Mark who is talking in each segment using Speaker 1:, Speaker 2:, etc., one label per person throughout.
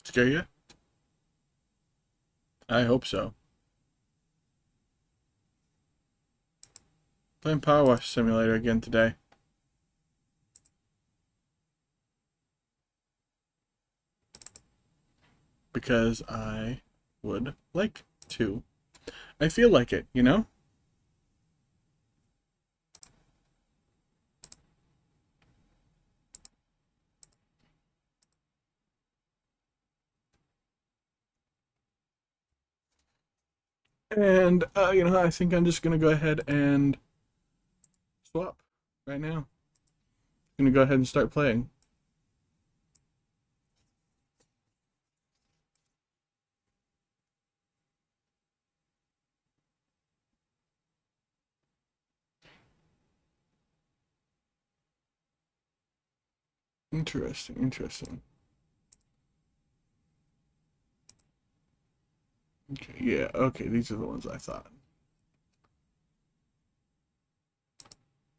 Speaker 1: Scare you? I hope so. Playing Power Wash Simulator again today. Because I would like to. I feel like it, you know? And, I think I'm just going to go ahead and swap right now. I'm going to go ahead and start playing. Interesting, interesting. Okay, yeah, okay, these are the ones I thought.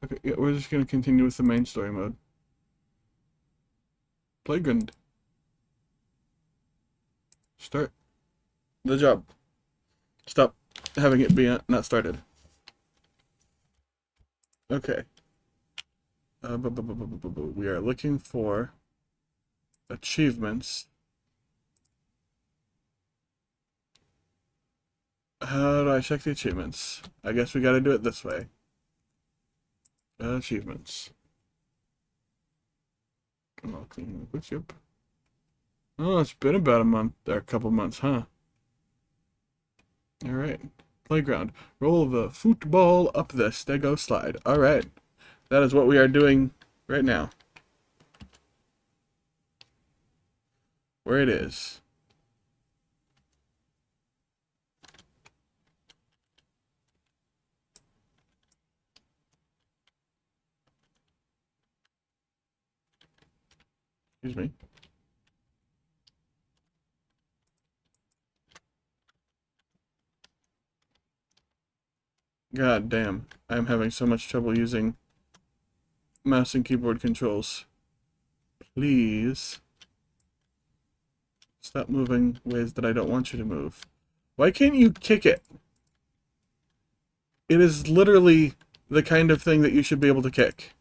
Speaker 1: Okay, yeah, we're just going to continue with the main story mode. Playground. Start the job. Stop having it be not started. Okay. We are looking for achievements. How do I check the achievements? I guess we gotta do it this way. Achievements. Oh, clean the yep. Oh, it's been about a month, or a couple months, huh? Alright. Playground. Roll the football up the stego slide. Alright. That is what we are doing right now. Where it is. Excuse me. God damn. I'm having so much trouble using mouse and keyboard controls. Please stop moving ways that I don't want you to move. Why can't you kick it? It is literally the kind of thing that you should be able to kick.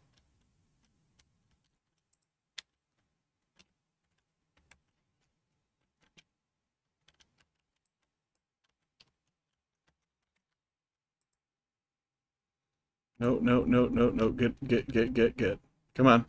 Speaker 1: No, no, no, no, no. Get. Come on.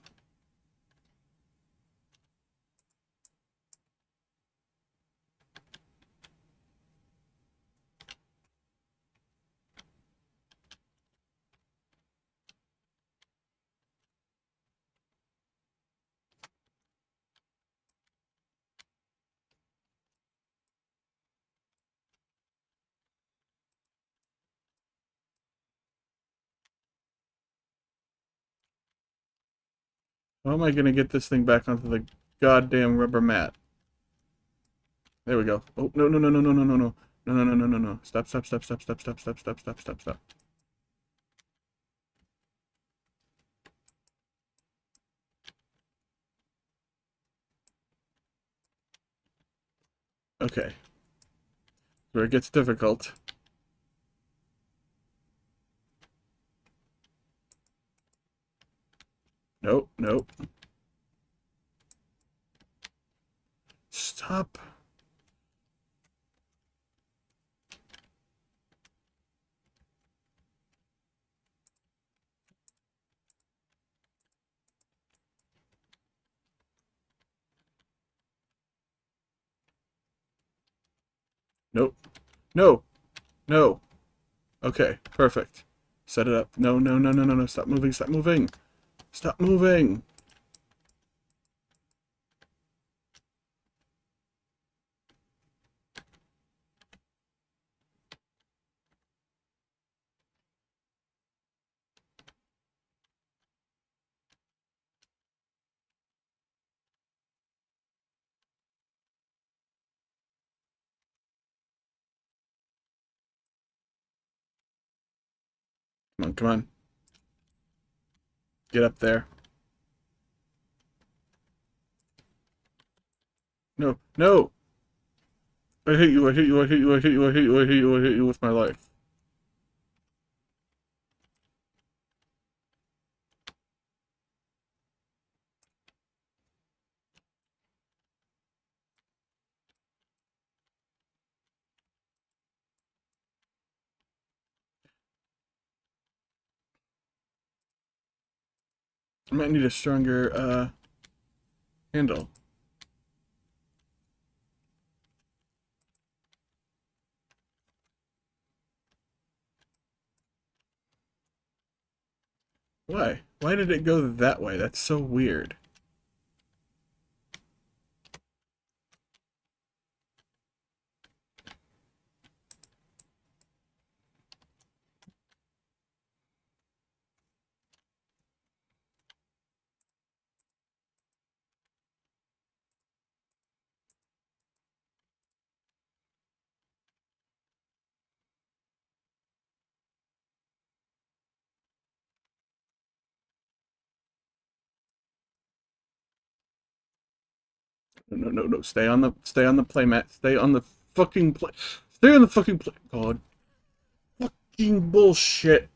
Speaker 1: How am I going to get this thing back onto the goddamn rubber mat? There we go. Oh, no, no, no, no, no, no, no, no. No, no, no, no, no, no. Stop, stop, stop, stop, stop, stop, stop, stop, stop, stop, stop. Okay. Where it gets difficult. Nope, nope. Stop. Nope. No. No. Okay, perfect. Set it up. No, no, no, no, no, no. Stop moving, stop moving. Stop moving. Come on, come on. Get up there. No, no! I hate you, I hate you, I hate you, I hate you, I hate you, I hate you, I hate you with my life. I might need a stronger, handle. Why? Why did it go that way? That's so weird. No, no, no, no. Stay on the playmat. Stay on the fucking play. Stay on the fucking play. God. Fucking bullshit.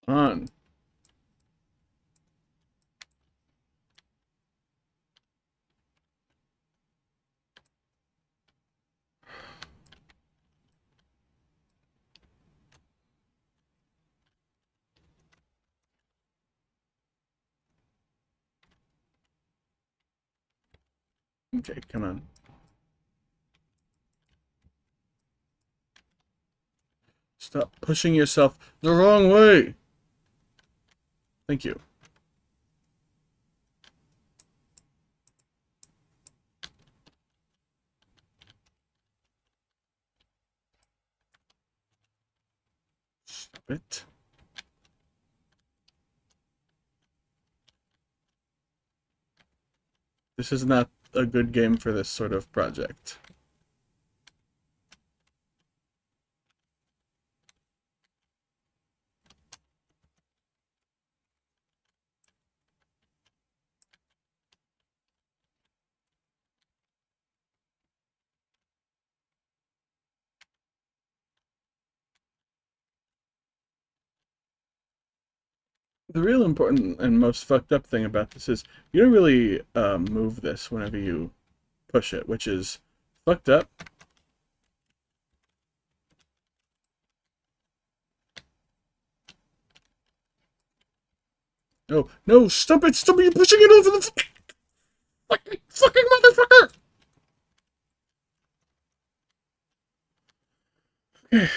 Speaker 1: On. Okay, come on. Stop pushing yourself the wrong way. Thank you. Stop it. This is not a good game for this sort of project. The real important and most fucked up thing about this is you don't really move this whenever you push it, which is fucked up. No, no, stop it, stop it, you're pushing it over the fucking motherfucker! Okay,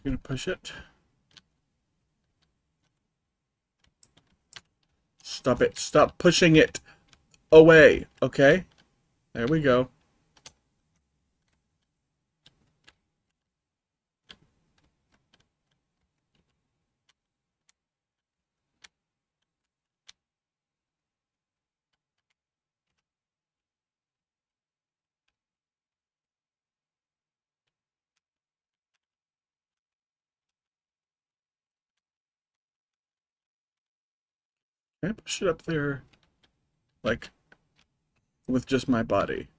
Speaker 1: gonna push it. Stop it, stop pushing it away, okay? There we go. Can I push it up there, like, with just my body?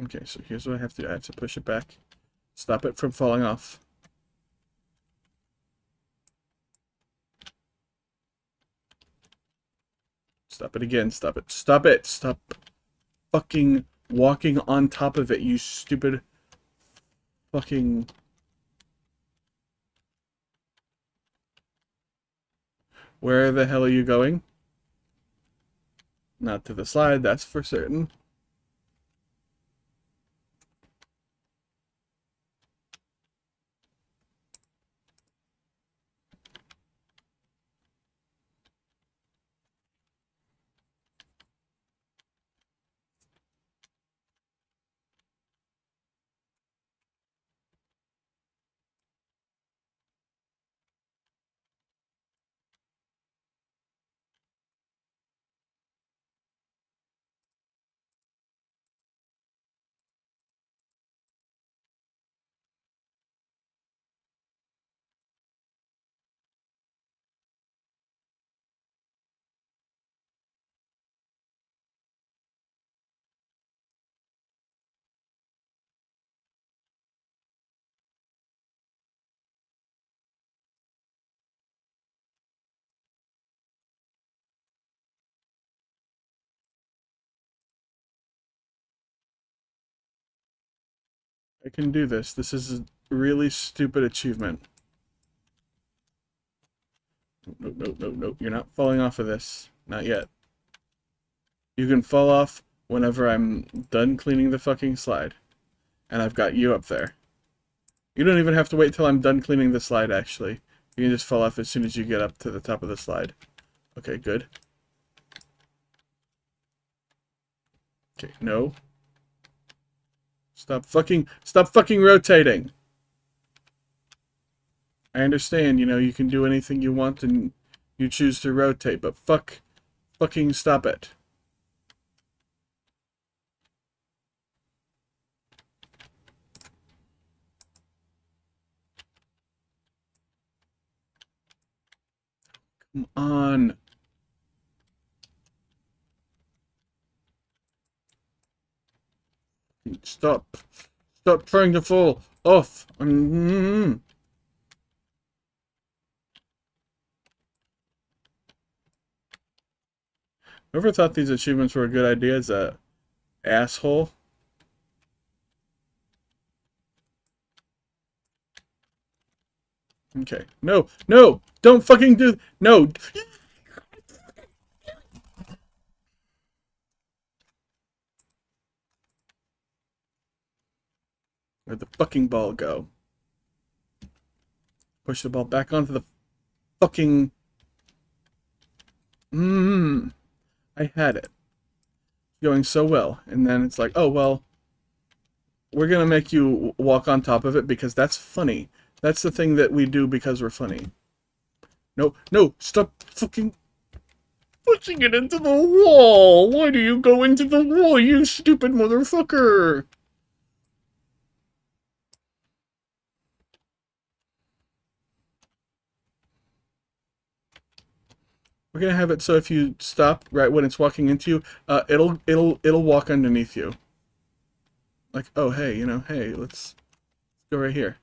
Speaker 1: Okay, so here's what I have to do. I have to push it back. Stop it from falling off. Stop it again. Stop it. Stop it. Stop fucking walking on top of it, you stupid fucking... Where the hell are you going? Not to the slide, that's for certain. I can do this. This is a really stupid achievement. Nope, nope, nope, nope. You're not falling off of this. Not yet. You can fall off whenever I'm done cleaning the fucking slide. And I've got you up there. You don't even have to wait till I'm done cleaning the slide, actually. You can just fall off as soon as you get up to the top of the slide. Okay, good. Okay, no. Stop fucking rotating! I understand, you know, you can do anything you want and you choose to rotate, but fucking stop it. Come on. Stop. Stop trying to fall off. Whoever thought these achievements were a good idea is a asshole. Okay. No, no! Don't fucking do... No! Where'd the fucking ball go? Push the ball back onto the fucking... I had it. Going so well. And then it's like, oh, well, we're gonna make you walk on top of it because that's funny. That's the thing that we do because we're funny. No, no, stop fucking pushing it into the wall! Why do you go into the wall, you stupid motherfucker? We're gonna have it so if you stop right when it's walking into you, it'll walk underneath you. Like, oh hey, you know, hey, let's go right here.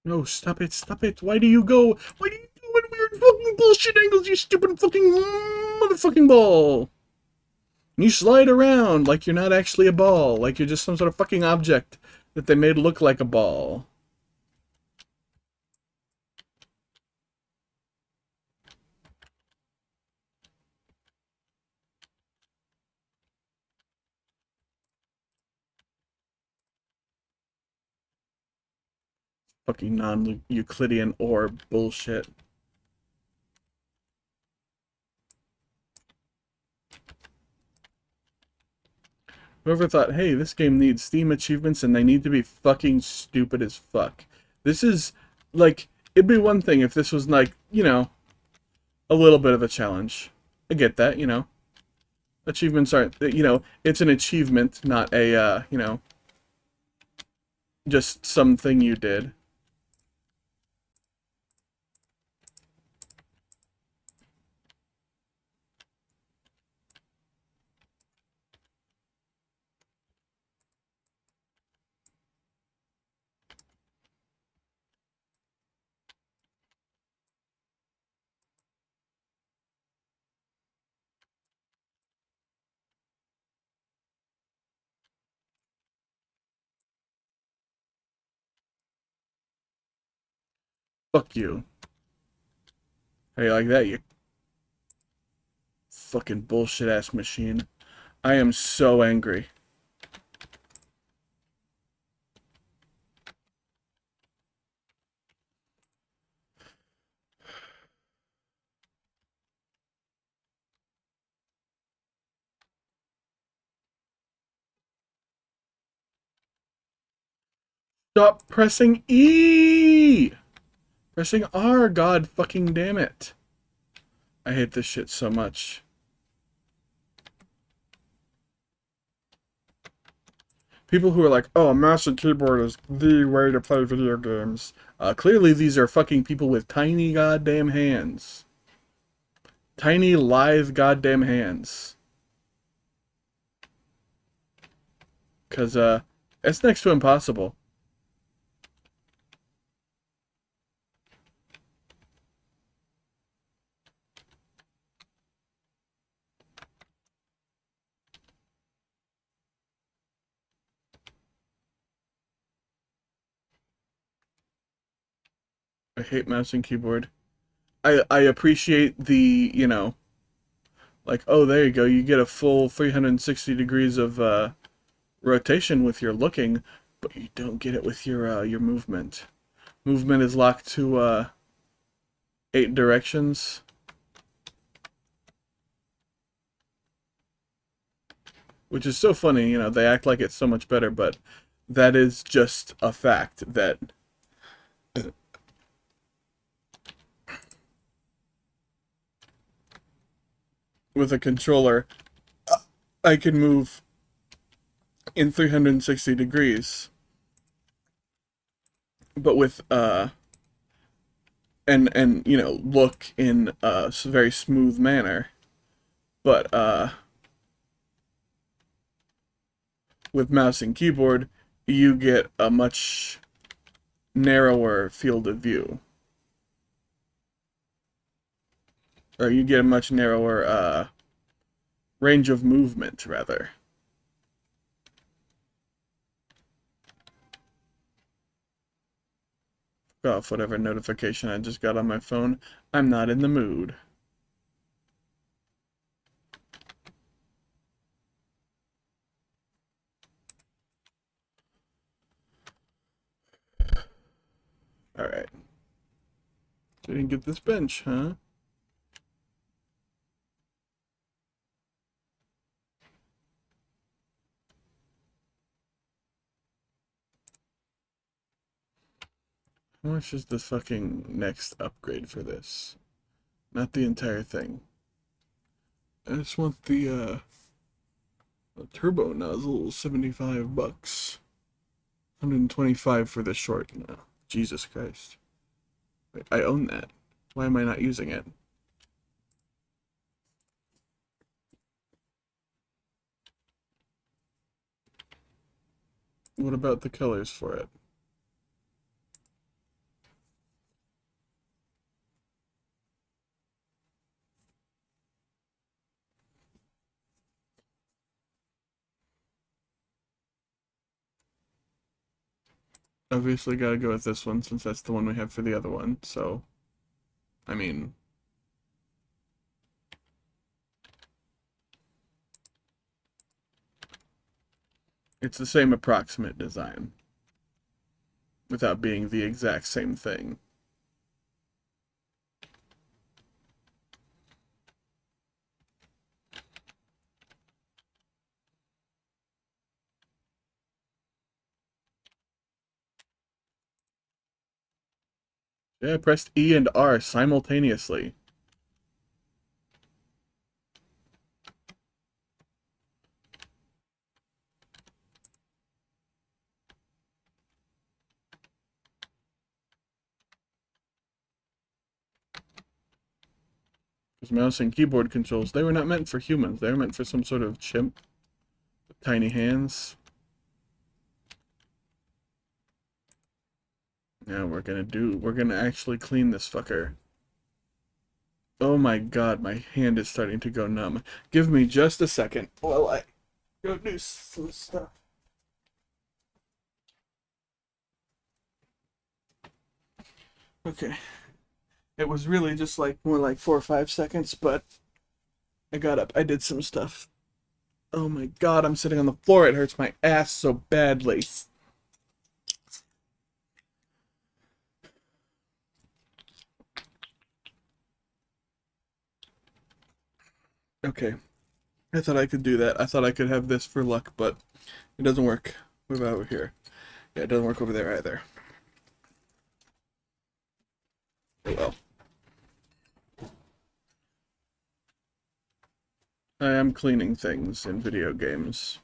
Speaker 1: No, stop it, stop it. Why do you go? Why do you go in weird fucking bullshit angles, you stupid fucking motherfucking ball? You slide around like you're not actually a ball, like you're just some sort of fucking object that they made look like a ball. Fucking non-Euclidean orb bullshit. Whoever thought, hey, this game needs Steam achievements and they need to be fucking stupid as fuck. This is, like, it'd be one thing if this was, like, you know, a little bit of a challenge. I get that, you know. Achievements aren't, you know, it's an achievement, not a, you know, just something you did. Fuck you. How you like that, you fucking bullshit ass machine? I am so angry. Stop pressing E! Pressing R, god fucking damn it. I hate this shit so much. People who are like, oh, a mouse and keyboard is the way to play video games. Clearly these are fucking people with tiny goddamn hands. Tiny, lithe goddamn hands. Because, it's next to impossible. I hate mouse and keyboard. I appreciate the, you know, like, oh, there you go, you get a full 360 degrees of, rotation with your looking, but you don't get it with your movement. Movement is locked to, 8 directions. Which is so funny, you know, they act like it's so much better, but that is just a fact that with a controller, I can move in 360 degrees, but with, and, you know, look in a very smooth manner, but, with mouse and keyboard, you get a much narrower field of view. Or you get a much narrower, range of movement, rather. Off whatever notification I just got on my phone. I'm not in the mood. Alright. Didn't get this bench, huh? How much is the fucking next upgrade for this? Not the entire thing. I just want the turbo nozzle, 75 bucks. 125 for the short. No. Jesus Christ. Wait, I own that. Why am I not using it? What about the colors for it? Obviously gotta go with this one since that's the one we have for the other one, so I mean it's the same approximate design without being the exact same thing. Yeah, I pressed E and R simultaneously. Because mouse and keyboard controls, they were not meant for humans. They were meant for some sort of chimp with tiny hands. Now we're gonna actually clean this fucker. Oh my god, my hand is starting to go numb. Give me just a second while I go do some stuff. Okay. It was really just like more like 4 or 5 seconds, but I got up. I did some stuff. Oh my god, I'm sitting on the floor. It hurts my ass so badly. Okay. I thought I could do that. I thought I could have this for luck, but it doesn't work. What about over here? Yeah, it doesn't work over there either. Oh well. I am cleaning things in video games.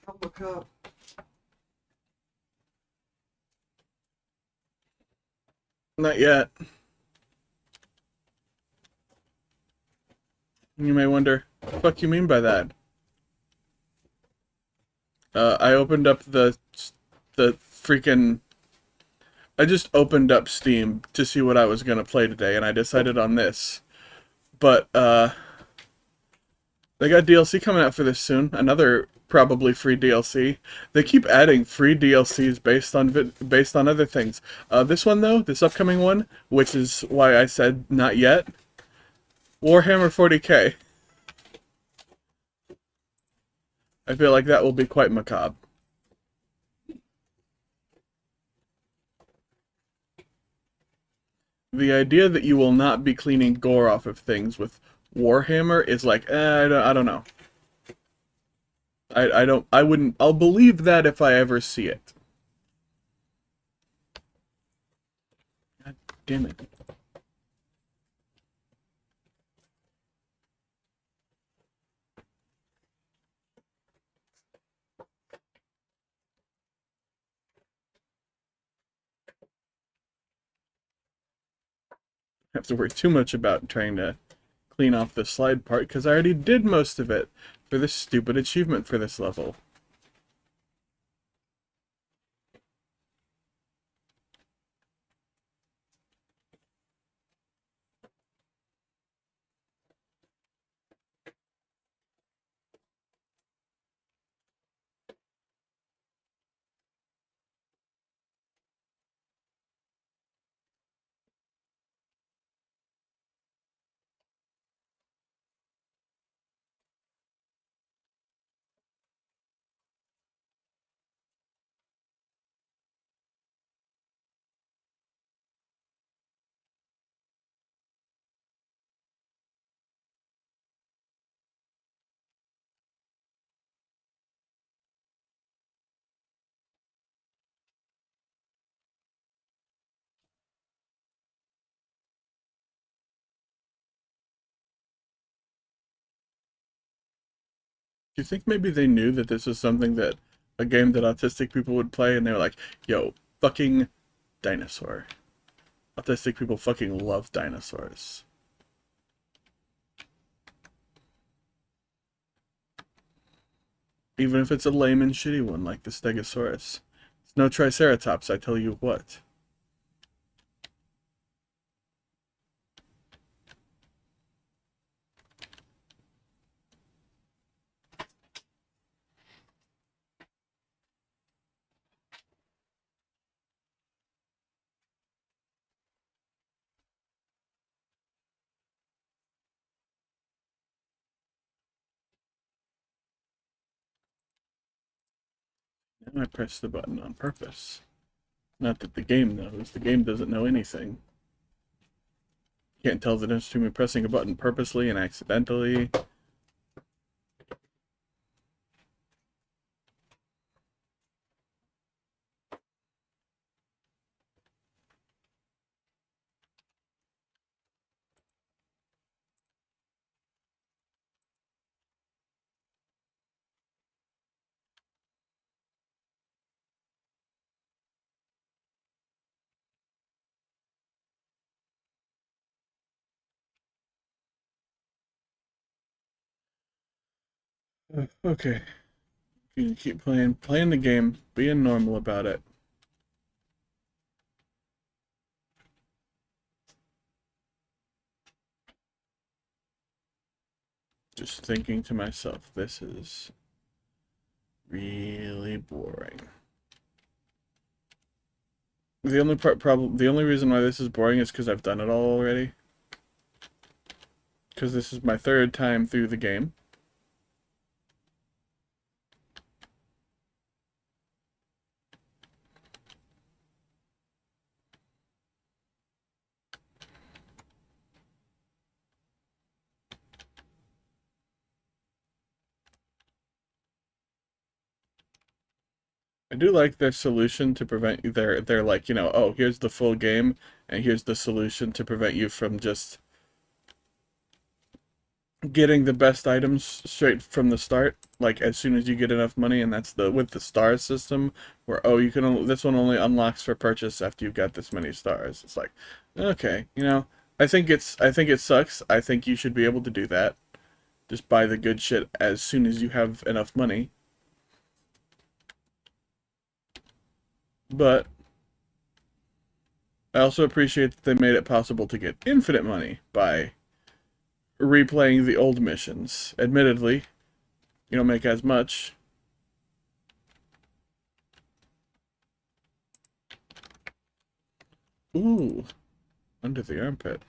Speaker 1: Oh, look up. Not yet. You may wonder, what the fuck you mean by that? I opened up the freaking... I just opened up Steam to see what I was gonna play today, and I decided on this. But, they got DLC coming out for this soon. Another probably free DLC. They keep adding free DLCs based on other things. This one though, this upcoming one, which is why I said not yet. Warhammer 40k. I feel like that will be quite macabre. The idea that you will not be cleaning gore off of things with Warhammer is like, I don't know. I wouldn't, I'll believe that if I ever see it. God damn it. I have to worry too much about trying to clean off the slide part, because I already did most of it for this stupid achievement for this level. Do you think maybe they knew that this was something that a game that autistic people would play, and they were like, yo, fucking dinosaur. Autistic people fucking love dinosaurs. Even if it's a lame and shitty one like the Stegosaurus. It's no Triceratops, I tell you what. Now I press the button on purpose. Not that the game knows. The game doesn't know anything. Can't tell the difference between me pressing a button purposely and accidentally. Okay. You can keep playing the game, being normal about it. Just thinking to myself, this is really boring. The only reason why this is boring is because I've done it all already. Because this is my third time through the game. I do like their solution to prevent you. They're like, you know, oh, here's the full game, and here's the solution to prevent you from just getting the best items straight from the start, like as soon as you get enough money, and that's the with the star system, where oh, you can only, this one only unlocks for purchase after you've got this many stars. It's like, okay, you know, I think it sucks. I think you should be able to do that. Just buy the good shit as soon as you have enough money. But I also appreciate that they made it possible to get infinite money by replaying the old missions. Admittedly, you don't make as much. Ooh, under the armpit.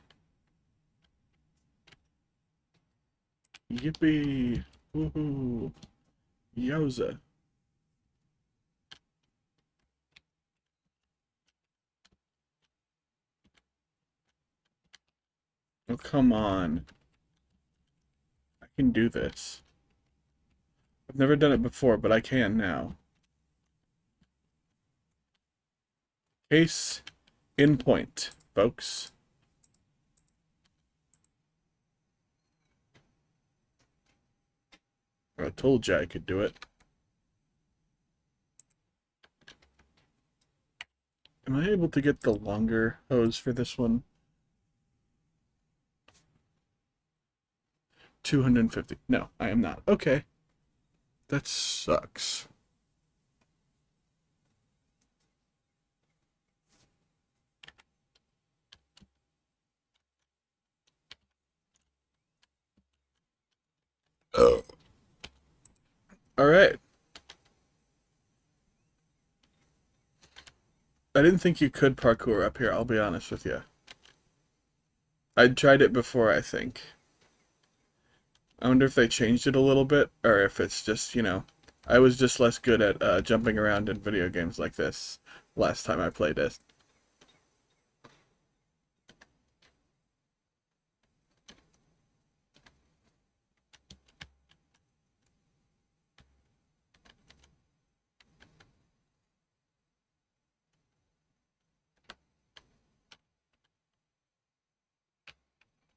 Speaker 1: Yippee! Woohoo! Yowza! Oh, come on. I can do this. I've never done it before, but I can now. Case in point, folks. I told you I could do it. Am I able to get the longer hose for this one? 250. No, I am not. Okay. That sucks. Oh. All right. I didn't think you could parkour up here, I'll be honest with you. I'd tried it before, I think. I wonder if they changed it a little bit, or if it's just, you know, I was just less good at jumping around in video games like this last time I played it.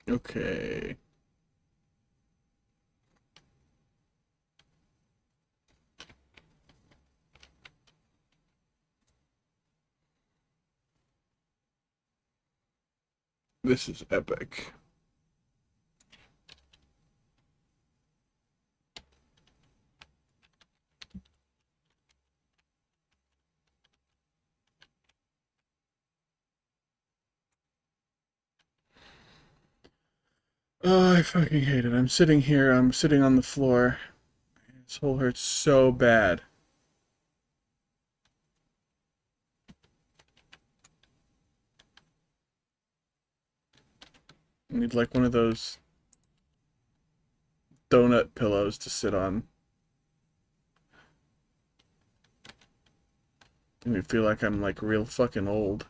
Speaker 1: Okay. This is epic. Oh, I fucking hate it. I'm sitting here, I'm sitting on the floor. This hole hurts so bad. I need like one of those donut pillows to sit on. Make me feel like I'm like real fucking old.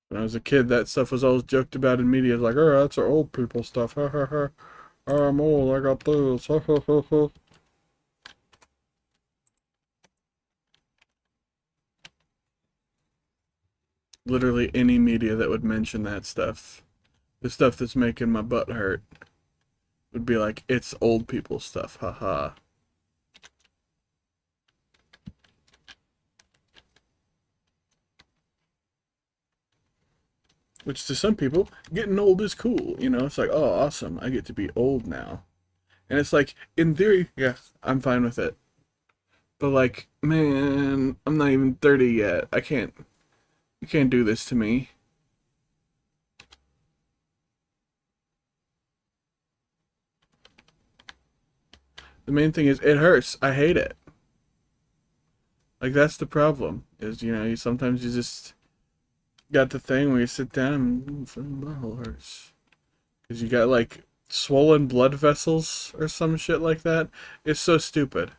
Speaker 1: When I was a kid, that stuff was always joked about in media. It's like, oh, that's our old people stuff. Ha ha ha. Oh, I'm old. I got this. Ha ha ha ha. Literally any media that would mention that stuff. The stuff that's making my butt hurt would be like, it's old people stuff, haha. Which to some people, getting old is cool. You know, it's like, oh, awesome, I get to be old now. And it's like, in theory, yeah, I'm fine with it. But like, man, I'm not even 30 yet. You can't do this to me. The main thing is, it hurts. I hate it. Like, that's the problem. Is, you know, sometimes you just got the thing where you sit down and my butthole hurts. Because you got, like, swollen blood vessels or some shit like that. It's so stupid.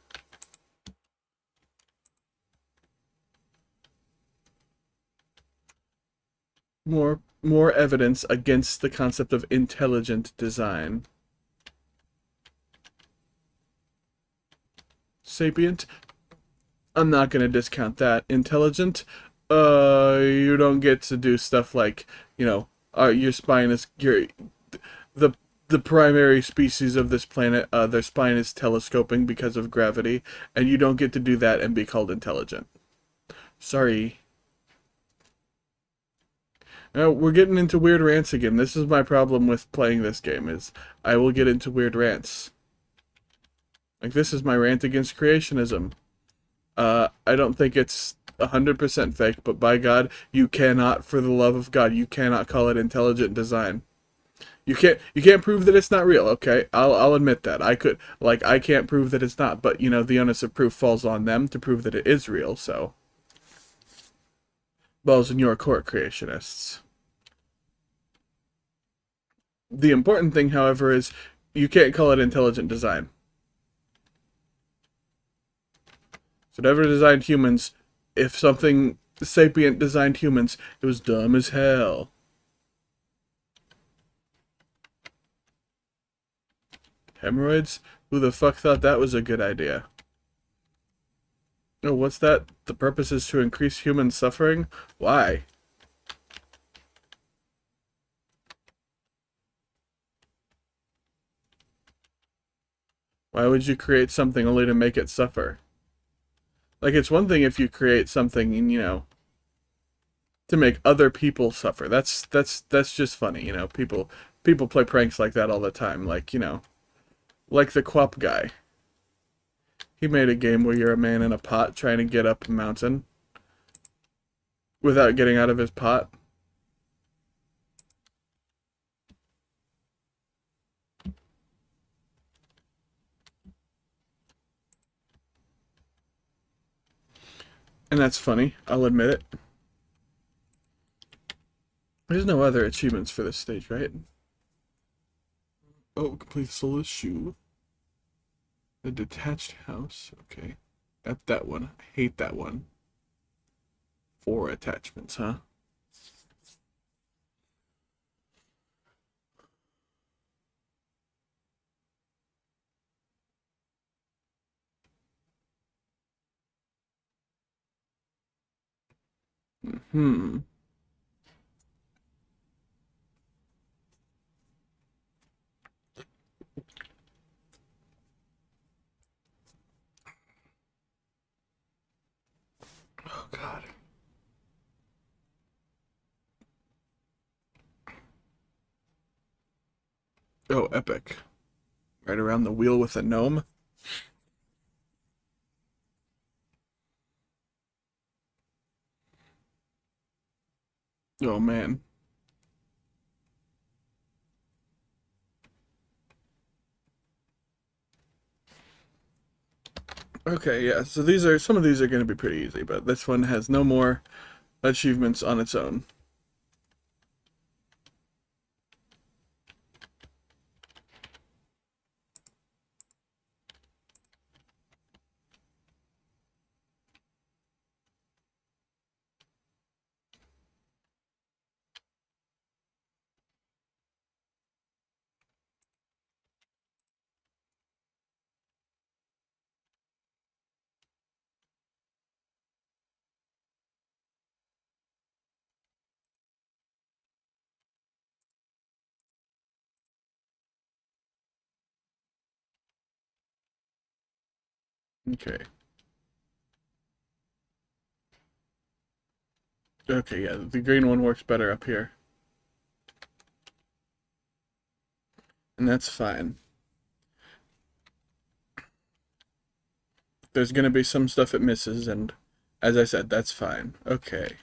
Speaker 1: More evidence against the concept of intelligent design. Sapient? I'm not gonna discount that. Intelligent? You don't get to do stuff like, you know, your spine is the the primary species of this planet. Their spine is telescoping because of gravity, and you don't get to do that and be called intelligent. Sorry. Now we're getting into weird rants again. This is my problem with playing this game. Is I will get into weird rants. Like this is my rant against creationism. I don't think it's 100% fake, but by God, you cannot, for the love of God, you cannot call it intelligent design. You can't prove that it's not real. Okay, I'll admit that. I can't prove that it's not, but you know the onus of proof falls on them to prove that it is real. So, balls in your court, creationists. The important thing, however, is you can't call it intelligent design. So whatever designed humans, if something sapient designed humans, it was dumb as hell. Hemorrhoids? Who the fuck thought that was a good idea? Oh, what's that? The purpose is to increase human suffering? Why? Why would you create something only to make it suffer? Like, it's one thing if you create something, you know, to make other people suffer. That's just funny, you know. People play pranks like that all the time. Like, you know, like the Quap guy. He made a game where you're a man in a pot trying to get up a mountain without getting out of his pot. And that's funny, I'll admit it. There's no other achievements for this stage, right? Oh, complete soulless shoe. The detached house. Okay. At that one. I hate that one. 4 attachments, huh? Hmm. Oh, God. Oh, epic. Right around the wheel with a gnome. Oh, man. Okay, yeah, so some of these are going to be pretty easy, but this one has no more achievements on its own. Okay. Okay, yeah, the green one works better up here. And that's fine. There's gonna be some stuff it misses, and as I said, that's fine. Okay.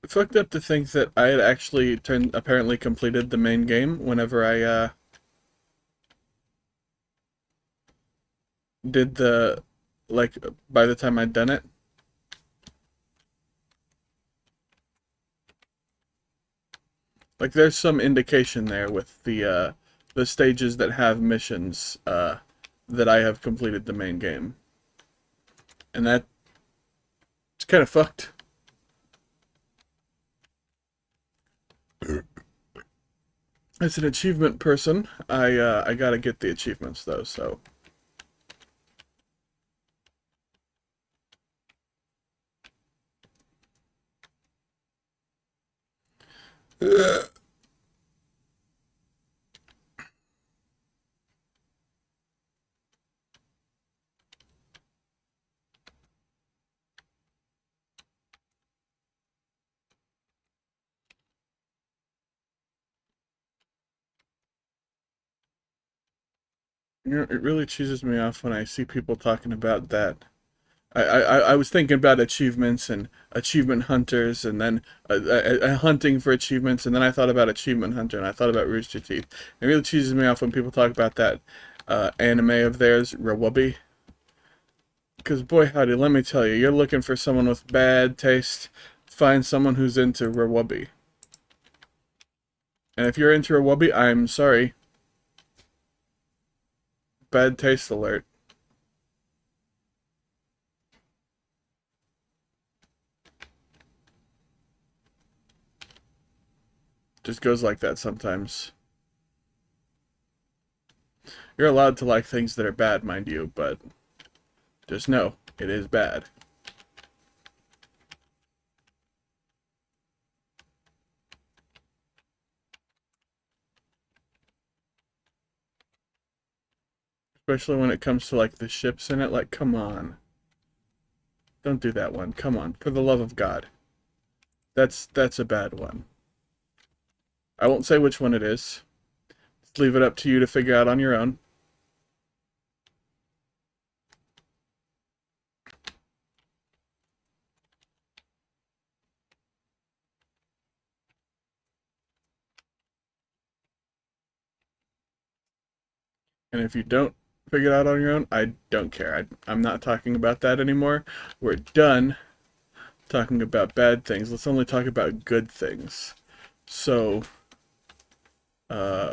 Speaker 1: Fucked up to think that I had actually apparently completed the main game whenever I did the, like, by the time I'd done it. Like, there's some indication there with the stages that have missions, that I have completed the main game. And that, it's kind of fucked. As an achievement person, I gotta get the achievements, though, so... You know, it really cheeses me off when I see people talking about that. I was thinking about achievements and achievement hunters, and then hunting for achievements, and then I thought about Achievement Hunter, and I thought about Rooster Teeth. It really cheeses me off when people talk about that anime of theirs, Rawubby. Because boy howdy, let me tell you, you're looking for someone with bad taste, find someone who's into Rawubby. And if you're into Rawubby, I'm sorry. Bad taste alert. Just goes like that sometimes. You're allowed to like things that are bad, mind you, but just know it is bad. Especially when it comes to like the ships in it, like come on. Don't do that one. Come on, for the love of God. That's a bad one. I won't say which one it is. Just leave it up to you to figure out on your own. And if you don't figure it out on your own, I don't care. I'm not talking about that anymore. We're done talking about bad things. Let's only talk about good things. So,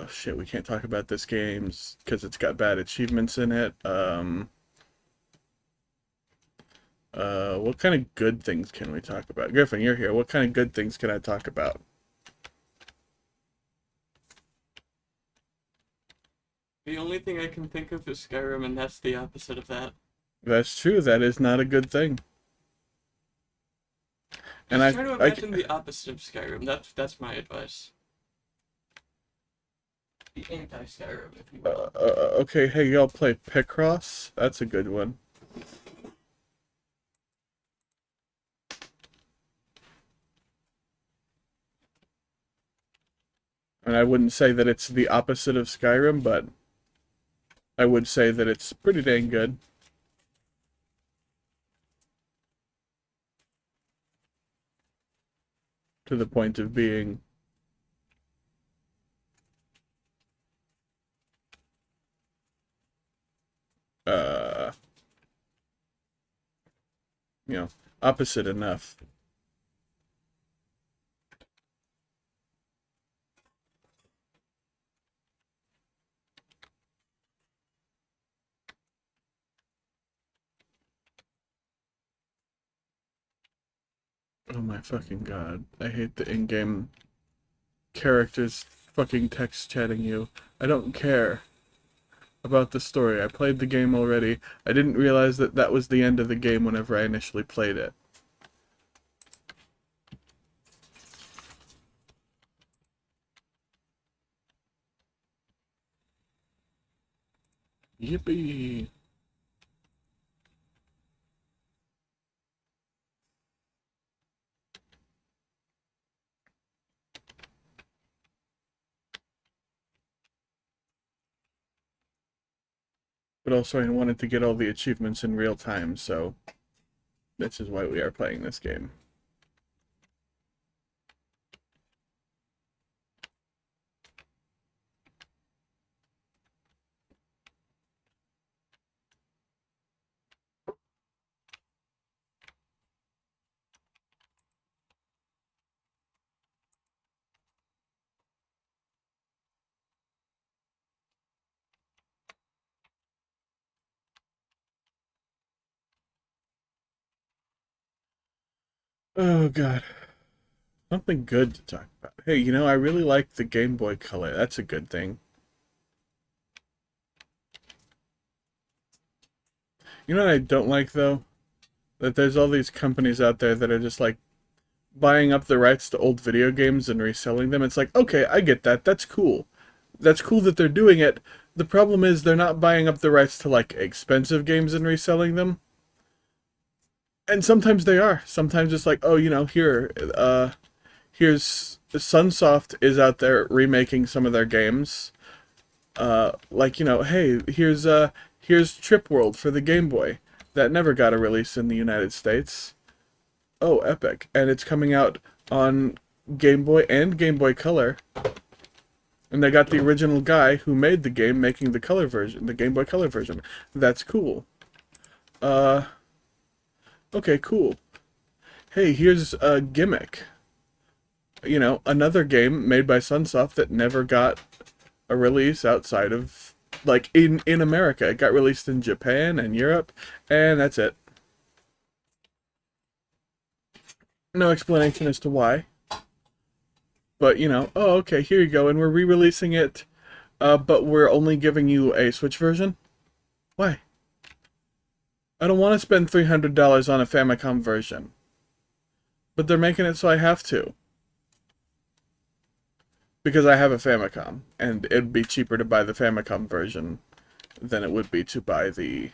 Speaker 1: shit, we can't talk about this game because it's got bad achievements in it. What kind of good things can we talk about? Griffin, you're here. What kind of good things can I talk about?
Speaker 2: The only thing I can think of is Skyrim, and that's the opposite of that.
Speaker 1: That's true. That is not a good thing. And
Speaker 2: Just try to imagine the opposite of Skyrim. That's my advice. The anti-Skyrim, if you will.
Speaker 1: Okay, hey, y'all play Picross? That's a good one. And I wouldn't say that it's the opposite of Skyrim, but I would say that it's pretty dang good. To the point of being uh you know, opposite enough. Oh my fucking god. I hate the in-game characters fucking text chatting you. I don't care about the story. I played the game already. I didn't realize that that was the end of the game whenever I initially played it. Yippee! But also I wanted to get all the achievements in real time, so this is why we are playing this game. Oh god. Something good to talk about. Hey, you know, I really like the Game Boy Color. That's a good thing. You know what I don't like, though? That there's all these companies out there that are just, like, buying up the rights to old video games and reselling them. It's like, okay, I get that. That's cool. That's cool that they're doing it. The problem is they're not buying up the rights to, like, expensive games and reselling them. And sometimes they are. Sometimes it's like, oh, you know, here's Sunsoft is out there remaking some of their games. Like, you know, hey, here's Trip World for the Game Boy. That never got a release in the United States. Oh, epic. And it's coming out on Game Boy and Game Boy Color. And they got the original guy who made the game making the color version, the Game Boy Color version. That's cool. Okay, cool. Hey, here's a Gimmick. You know, another game made by Sunsoft that never got a release outside of, like, in America. It got released in Japan and Europe, and that's it. No explanation as to why. But, you know, oh, okay, here you go, and we're re-releasing it, but we're only giving you a Switch version? Why? I don't want to spend $300 on a Famicom version. But they're making it so I have to. Because I have a Famicom, and it'd be cheaper to buy the Famicom version than it would be to buy the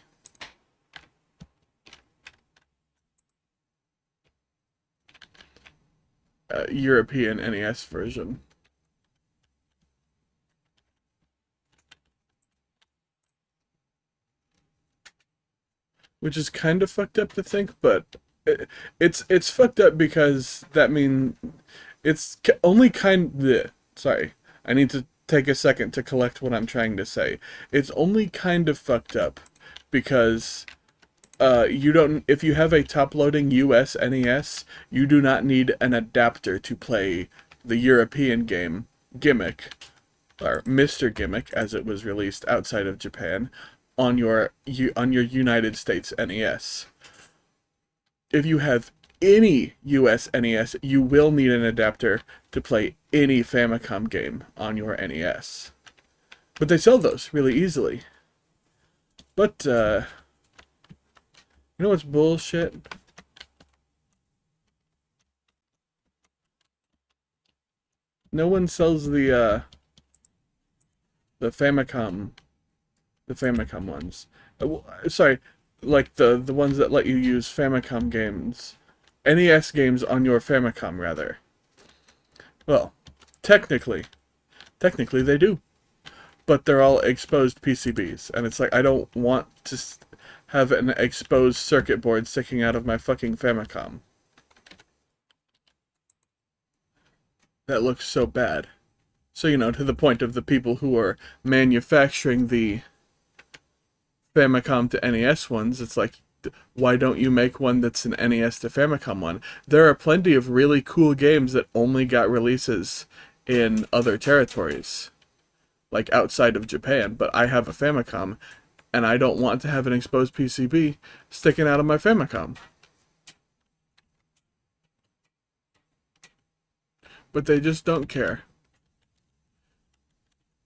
Speaker 1: European NES version. Which is kind of fucked up to think, but it's fucked up because that means it's only sorry, I need to take a second to collect what I'm trying to say. It's only kind of fucked up because you don't, if you have a top-loading US NES, you do not need an adapter to play the European game Gimmick, or Mr. Gimmick, as it was released outside of Japan, on your United States NES. If you have any US NES, you will need an adapter to play any Famicom game on your NES. But they sell those really easily. But, you know what's bullshit? No one sells the Famicom, the Famicom ones. Sorry, like the ones that let you use Famicom games, NES games on your Famicom, rather. Well, technically they do, but they're all exposed PCBs, and it's like I don't want to have an exposed circuit board sticking out of my fucking Famicom. That looks so bad. So, you know, to the point of the people who are manufacturing the Famicom to NES ones, it's like, why don't you make one that's an NES to Famicom one? There are plenty of really cool games that only got releases in other territories, like outside of Japan, but I have a Famicom, and I don't want to have an exposed PCB sticking out of my Famicom. But they just don't care.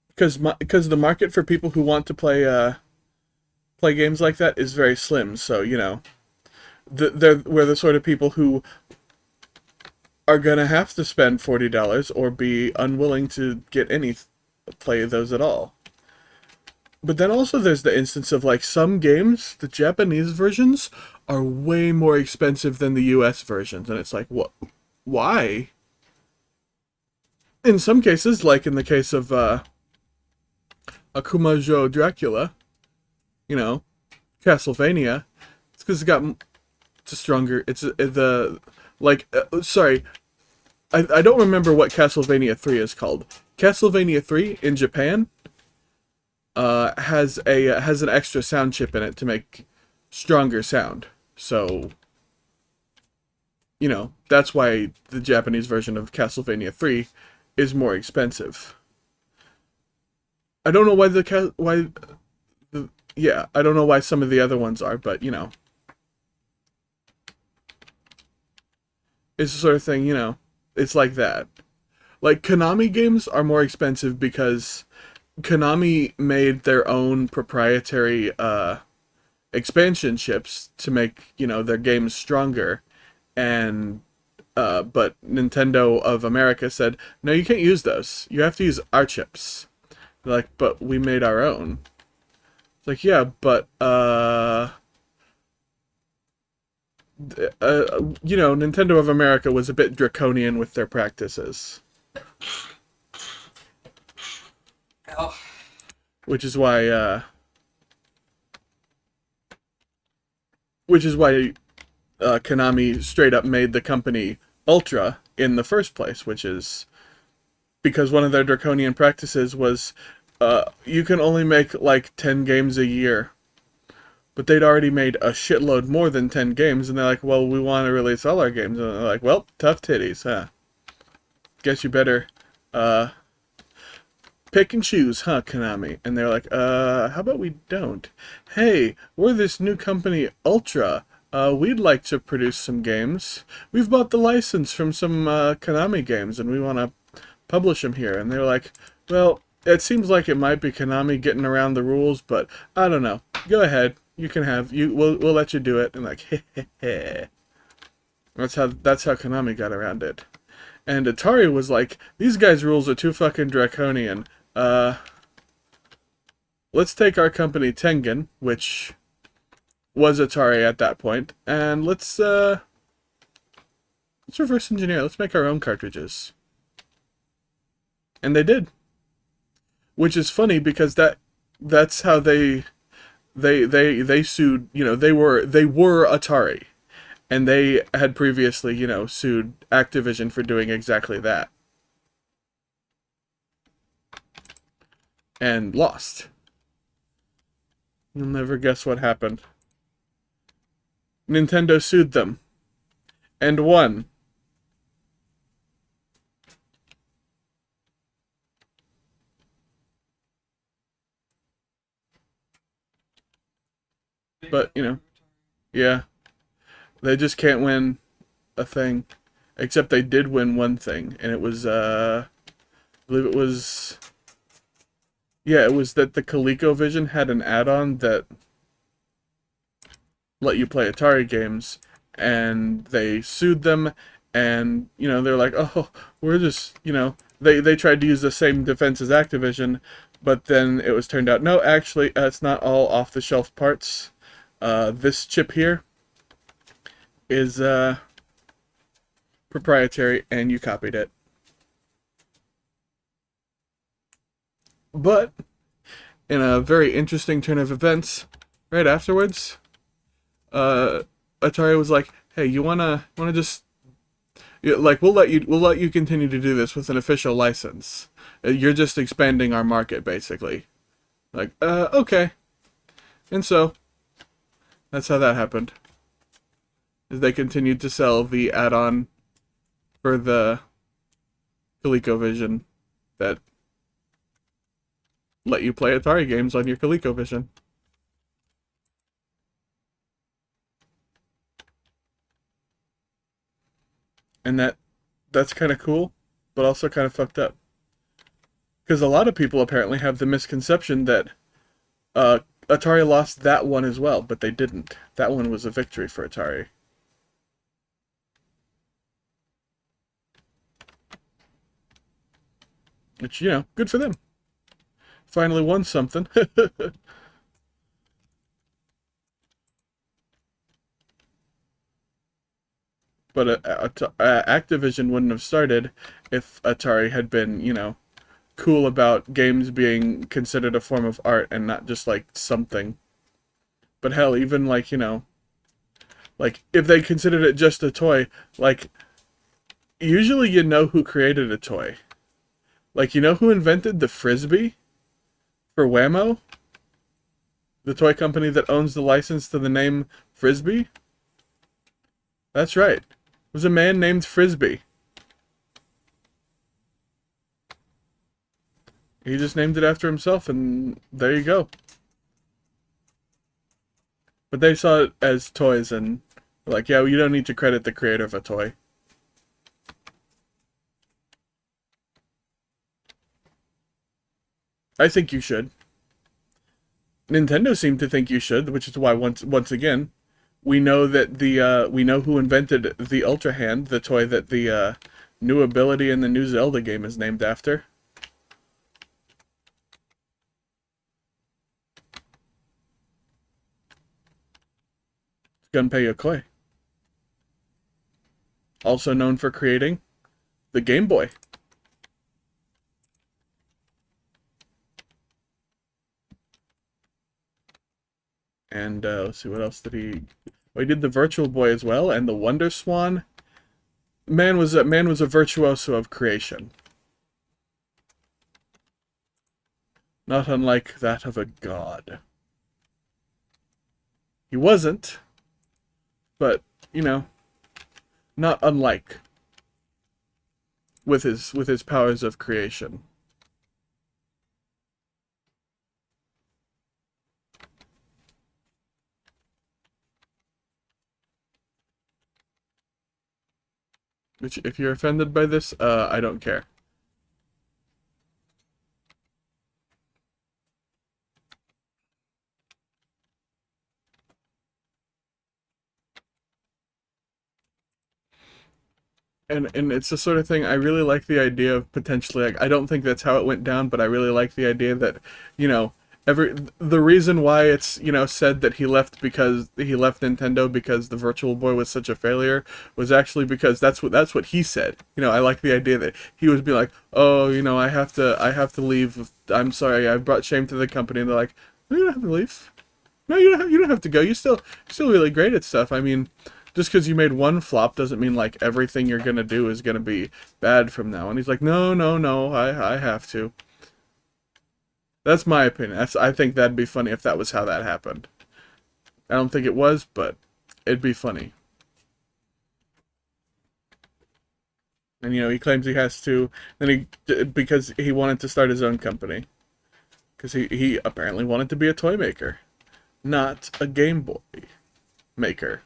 Speaker 1: Because the market for people who want to play games like that is very slim, so, you know, we're the sort of people who are gonna have to spend $40 or be unwilling to get any play those at all. But then also there's the instance of like some games, the Japanese versions are way more expensive than the US versions, and it's like, what? Why? In some cases, like in the case of Akumajo Dracula, you know, Castlevania, it's because it got it's a stronger. It's the like. Sorry, I don't remember what Castlevania 3 is called. Castlevania 3 in Japan has an extra sound chip in it to make stronger sound. So, you know, that's why the Japanese version of Castlevania 3 is more expensive. I don't know why yeah, I don't know why some of the other ones are, but you know, it's the sort of thing, you know, it's like that. Like Konami games are more expensive because Konami made their own proprietary expansion chips to make, you know, their games stronger, and but Nintendo of America said, no, you can't use those. You have to use our chips. They're like, but we made our own. It's like, yeah, but you know, Nintendo of America was a bit draconian with their practices,
Speaker 2: Oh,
Speaker 1: which is why Konami straight up made the company Ultra in the first place, which is because one of their draconian practices was you can only make like 10 games a year. But they'd already made a shitload more than 10 games, and they're like, well, we want to release all our games. And they're like, well, tough titties, huh? Guess you better pick and choose, huh, Konami? And they're like, how about we don't? Hey, we're this new company, Ultra. We'd like to produce some games. We've bought the license from some Konami games, and we want to publish them here. And they're like, well, it seems like it might be Konami getting around the rules, but I don't know. Go ahead. You can have we'll let you do it. And like, heh. That's how Konami got around it. And Atari was like, these guys' rules are too fucking draconian. Let's take our company Tengen, which was Atari at that point, and let's reverse engineer. Let's make our own cartridges. And they did. Which is funny because that's how they sued, you know, they were Atari, and they had previously, you know, sued Activision for doing exactly that and lost. You'll never guess what happened. Nintendo sued them and won. But, you know, yeah. They just can't win a thing. Except they did win one thing, and it was, I believe it was, yeah, it was that the ColecoVision had an add-on that let you play Atari games, and they sued them, and, you know, they're like, oh, we're just, you know, they tried to use the same defense as Activision, but then it was turned out, no, actually, it's not all off-the-shelf parts. This chip here is proprietary, and you copied it. But in a very interesting turn of events, right afterwards, Atari was like, "Hey, you wanna just like we'll let you continue to do this with an official license. You're just expanding our market, basically." Like, okay. And so that's how that happened. They continued to sell the add-on for the ColecoVision that let you play Atari games on your ColecoVision. And that's kind of cool, but also kind of fucked up. Because a lot of people apparently have the misconception that Atari lost that one as well, but they didn't. That one was a victory for Atari. Which, you know, good for them. Finally won something. But Activision wouldn't have started if Atari had been, you know, cool about games being considered a form of art and not just like something. But hell, even like, you know, like if they considered it just a toy, like usually you know who created a toy. Like you know who invented the Frisbee for Whammo? The toy company that owns the license to the name Frisbee? That's right. It was a man named Frisbee. He just named it after himself, and there you go. But they saw it as toys, and like, yeah, you don't need to credit the creator of a toy. I think you should. Nintendo seemed to think you should, which is why once again, we know that we know who invented the Ultra Hand, the toy that the new ability in the new Zelda game is named after. Gunpei Yokoi, also known for creating the Game Boy. And let's see, what else did he? Well, he did the Virtual Boy as well, and the Wonder Swan. Man was a virtuoso of creation, not unlike that of a god. He wasn't, but you know, not unlike with his powers of creation. Which, if you're offended by this, I don't care. And it's the sort of thing I really like the idea of potentially, like, I don't think that's how it went down, but I really like the idea that, you know, the reason why it's, you know, said that he left because he left Nintendo because the Virtual Boy was such a failure was actually because that's what he said. You know, I like the idea that he would be like, "Oh, you know, I have to leave. I'm sorry. I brought shame to the company." And they're like, "No, you don't have to leave. No, you don't have to go. You're still really great at stuff. I mean, just because you made one flop doesn't mean like everything you're gonna do is gonna be bad from now." And he's like, "No, no, no. I have to." That's my opinion. I think that'd be funny if that was how that happened. I don't think it was, but it'd be funny. And you know, he claims he has to. Then because he wanted to start his own company because he apparently wanted to be a toy maker, not a Game Boy maker.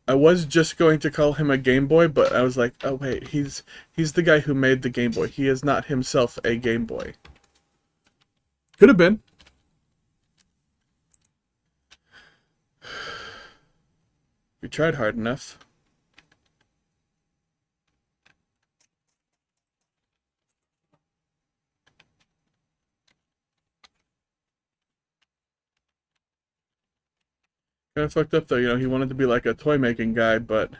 Speaker 1: I was just going to call him a Game Boy, but I was like, oh wait, he's the guy who made the Game Boy. He is not himself a Game Boy. Could have been. We tried hard enough. Kind of fucked up though, you know, he wanted to be like a toy making guy, but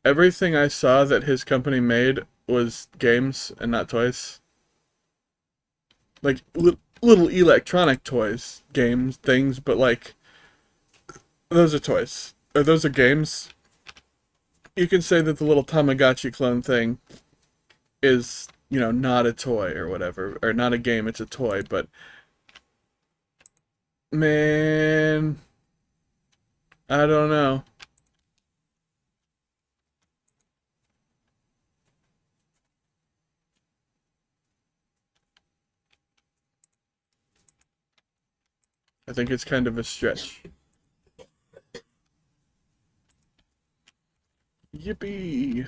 Speaker 1: everything I saw that his company made was games and not toys. Like little electronic toys, games, things, but like those are toys. Or those are games. You can say that the little Tamagotchi clone thing is, you know, not a toy or whatever, or not a game, it's a toy, but man, I don't know. I think it's kind of a stretch. Yippee!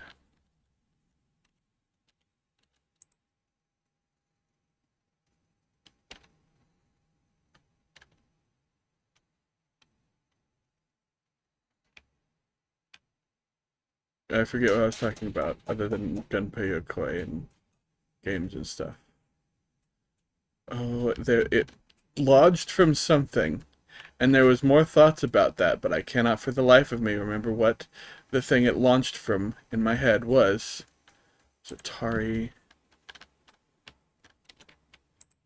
Speaker 1: I forget what I was talking about, other than Gunpei Yokoi and games and stuff. Oh, it lodged from something, and there was more thoughts about that, but I cannot for the life of me remember what the thing it launched from in my head was. It's Atari.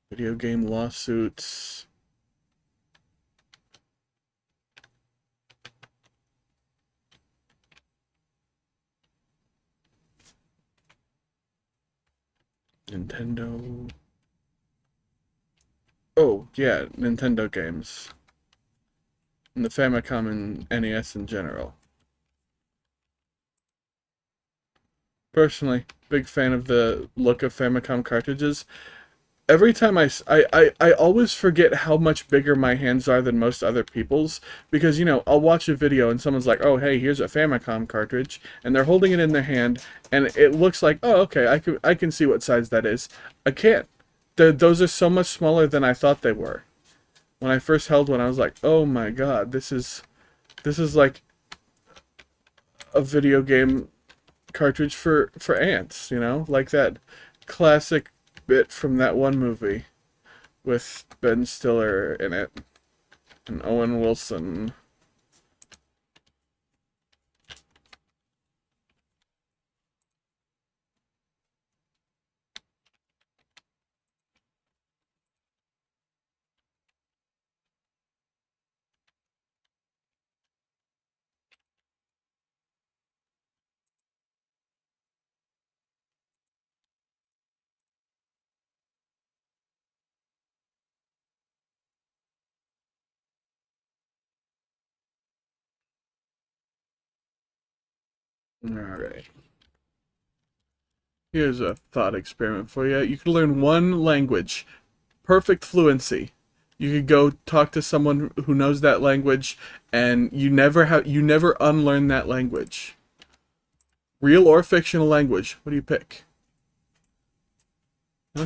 Speaker 1: Video game lawsuits. Nintendo. Oh, yeah, Nintendo games. And the Famicom and NES in general. Personally, big fan of the look of Famicom cartridges. Every time I always forget how much bigger my hands are than most other people's, because, you know, I'll watch a video and someone's like, oh, hey, here's a Famicom cartridge, and they're holding it in their hand, and it looks like, oh, okay, I can see what size that is. I can't. Those are so much smaller than I thought they were. When I first held one, I was like, oh my god, this is like a video game cartridge for ants, you know? Like that classic bit from that one movie with Ben Stiller in it and Owen Wilson. Alright. Here's a thought experiment for you. You could learn one language. Perfect fluency. You could go talk to someone who knows that language, and you never unlearn that language. Real or fictional language. What do you pick? Huh?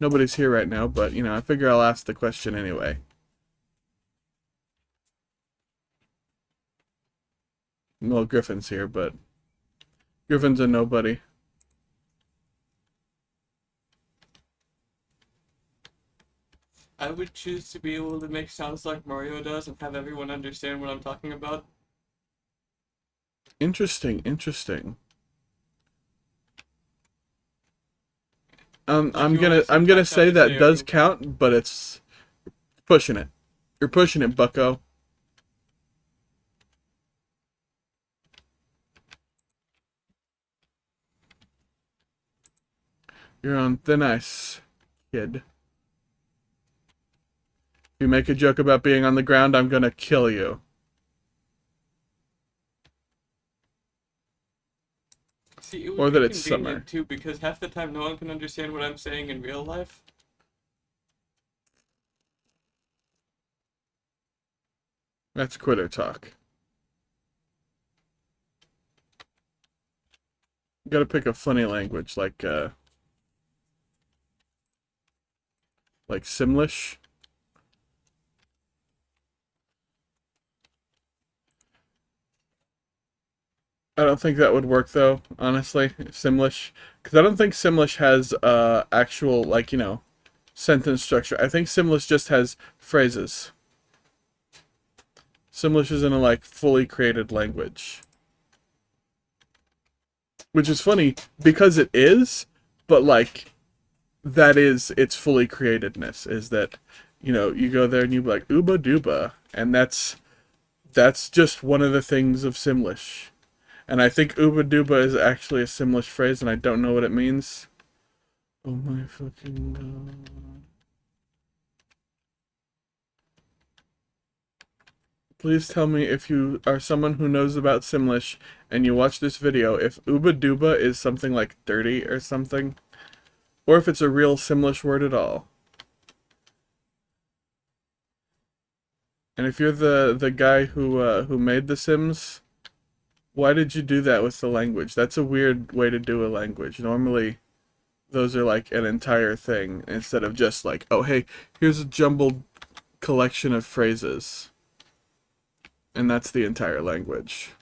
Speaker 1: Nobody's here right now, but, you know, I figure I'll ask the question anyway. Well, Griffin's here, but Griffin's a nobody.
Speaker 2: I would choose to be able to make sounds like Mario does and have everyone understand what I'm talking about.
Speaker 1: Interesting, interesting.
Speaker 2: Like
Speaker 1: I'm
Speaker 2: you always
Speaker 1: gonna
Speaker 2: sometimes have
Speaker 1: say
Speaker 2: to
Speaker 1: that
Speaker 2: say,
Speaker 1: does count, but it's pushing it. You're pushing it, bucko. You're on thin ice, kid. If you make a joke about being on the ground, I'm gonna kill you.
Speaker 2: See, it
Speaker 1: Or
Speaker 2: would
Speaker 1: that
Speaker 2: be
Speaker 1: it's summer.
Speaker 2: convenient too because half the time no one can understand what I'm saying in real life.
Speaker 1: That's quitter talk. You gotta pick a funny language, like Simlish. I don't think that would work though, honestly, Simlish. Because I don't think Simlish has actual, like, you know, sentence structure. I think Simlish just has phrases. Simlish isn't a, like, fully created language. Which is funny, because it is, but, like, that is its fully createdness, is that, you know, you go there and you be like, Uba Duba, and that's just one of the things of Simlish. And I think Uba Duba is actually a Simlish phrase, and I don't know what it means. Oh my fucking god. Please tell me if you are someone who knows about Simlish and you watch this video, if Uba Duba is something like dirty or something, or if it's a real Simlish word at all. And if you're the guy who made The Sims, why did you do that with the language? That's a weird way to do a language. Normally, those are like an entire thing instead of just like, oh hey, here's a jumbled collection of phrases. And that's the entire language.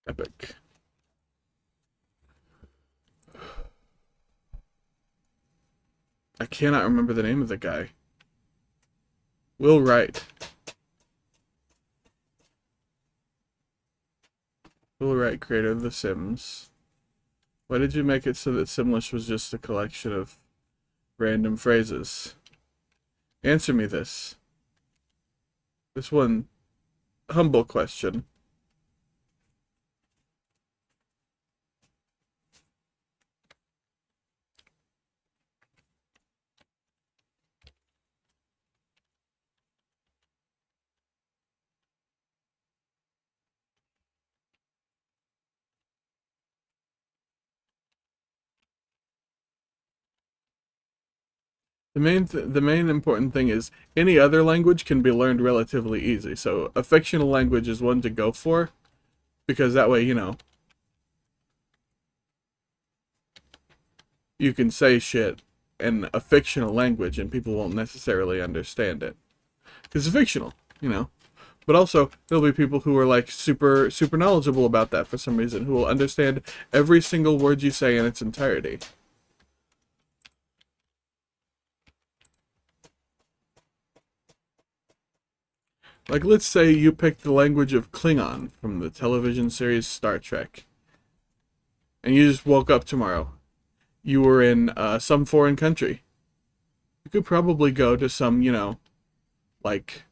Speaker 1: Epic. I cannot remember the name of the guy. Will Wright. Will Wright, creator of The Sims. Why did you make it so that Simlish was just a collection of random phrases? Answer me this. This one humble question. The main important thing is any other language can be learned relatively easy. So a fictional language is one to go for because that way, you know, you can say shit in a fictional language and people won't necessarily understand it because it's fictional, you know. But also, there'll be people who are like super knowledgeable about that for some reason, who will understand every single word you say in its entirety. Like, let's say you picked the language of Klingon from the television series Star Trek, and you just woke up tomorrow. You were in some foreign country. You could probably go to some, you know, like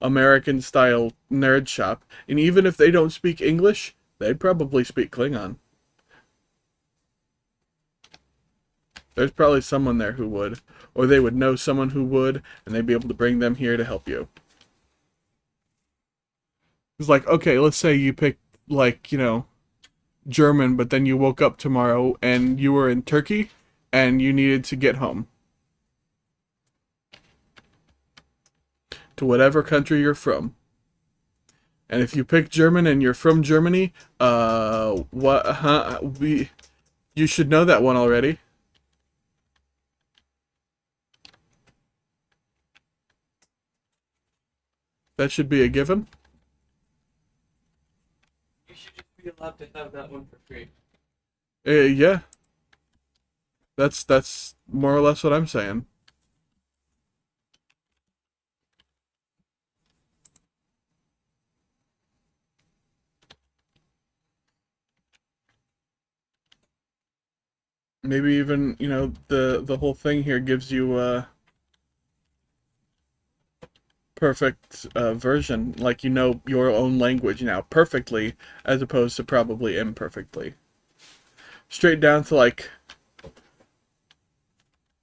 Speaker 1: American style nerd shop, and even if they don't speak English, they'd probably speak Klingon. There's probably someone there who would, or they would know someone who would, and they'd be able to bring them here to help you. It's like, okay, let's say you picked, like, you know, German, but then you woke up tomorrow and you were in Turkey and you needed to get home to whatever country you're from. And if you pick German and you're from Germany, you should know that one already. That should be a given.
Speaker 2: You should just be allowed to have that one for free.
Speaker 1: Yeah, that's more or less what I'm saying. Maybe even, you know, the whole thing here gives you a perfect version, like you know your own language now perfectly, as opposed to probably imperfectly. Straight down to like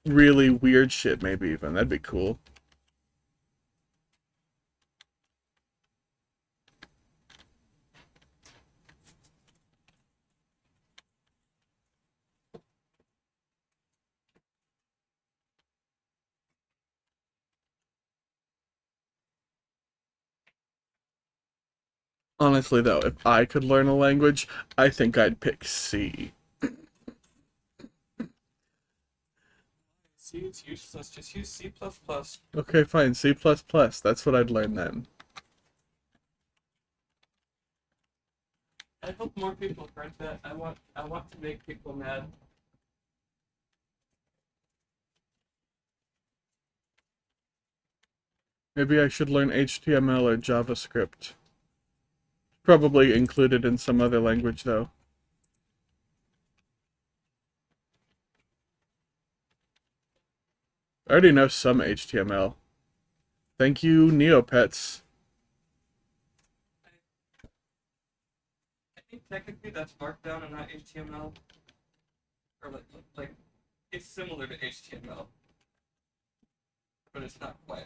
Speaker 1: really weird shit, maybe even. That'd be cool. Honestly, though, if I could learn a language, I think I'd pick C.
Speaker 2: C is useless. Just use C++. plus plus.
Speaker 1: Okay, fine, C++. That's what I'd learn then.
Speaker 2: I hope more people learn that. I want to make people mad.
Speaker 1: Maybe I should learn HTML or JavaScript. Probably included in some other language, though. I already know some HTML. Thank you, Neopets.
Speaker 2: I think technically that's Markdown and not HTML. Or like it's similar to HTML, but it's not quite.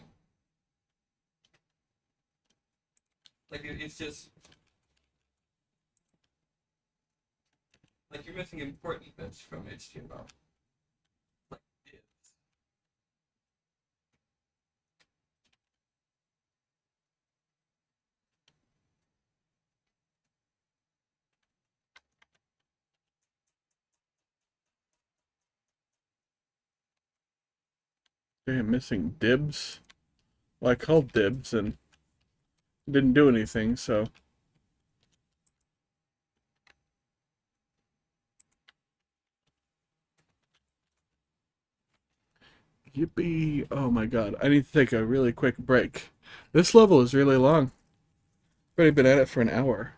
Speaker 2: Like it's just like you're missing important bits from HTML. Like divs.
Speaker 1: Okay, I'm missing dibs. Well, I called dibs and didn't do anything, so. Yippee. Oh my god. I need to take a really quick break. This level is really long. I've already been at it for an hour.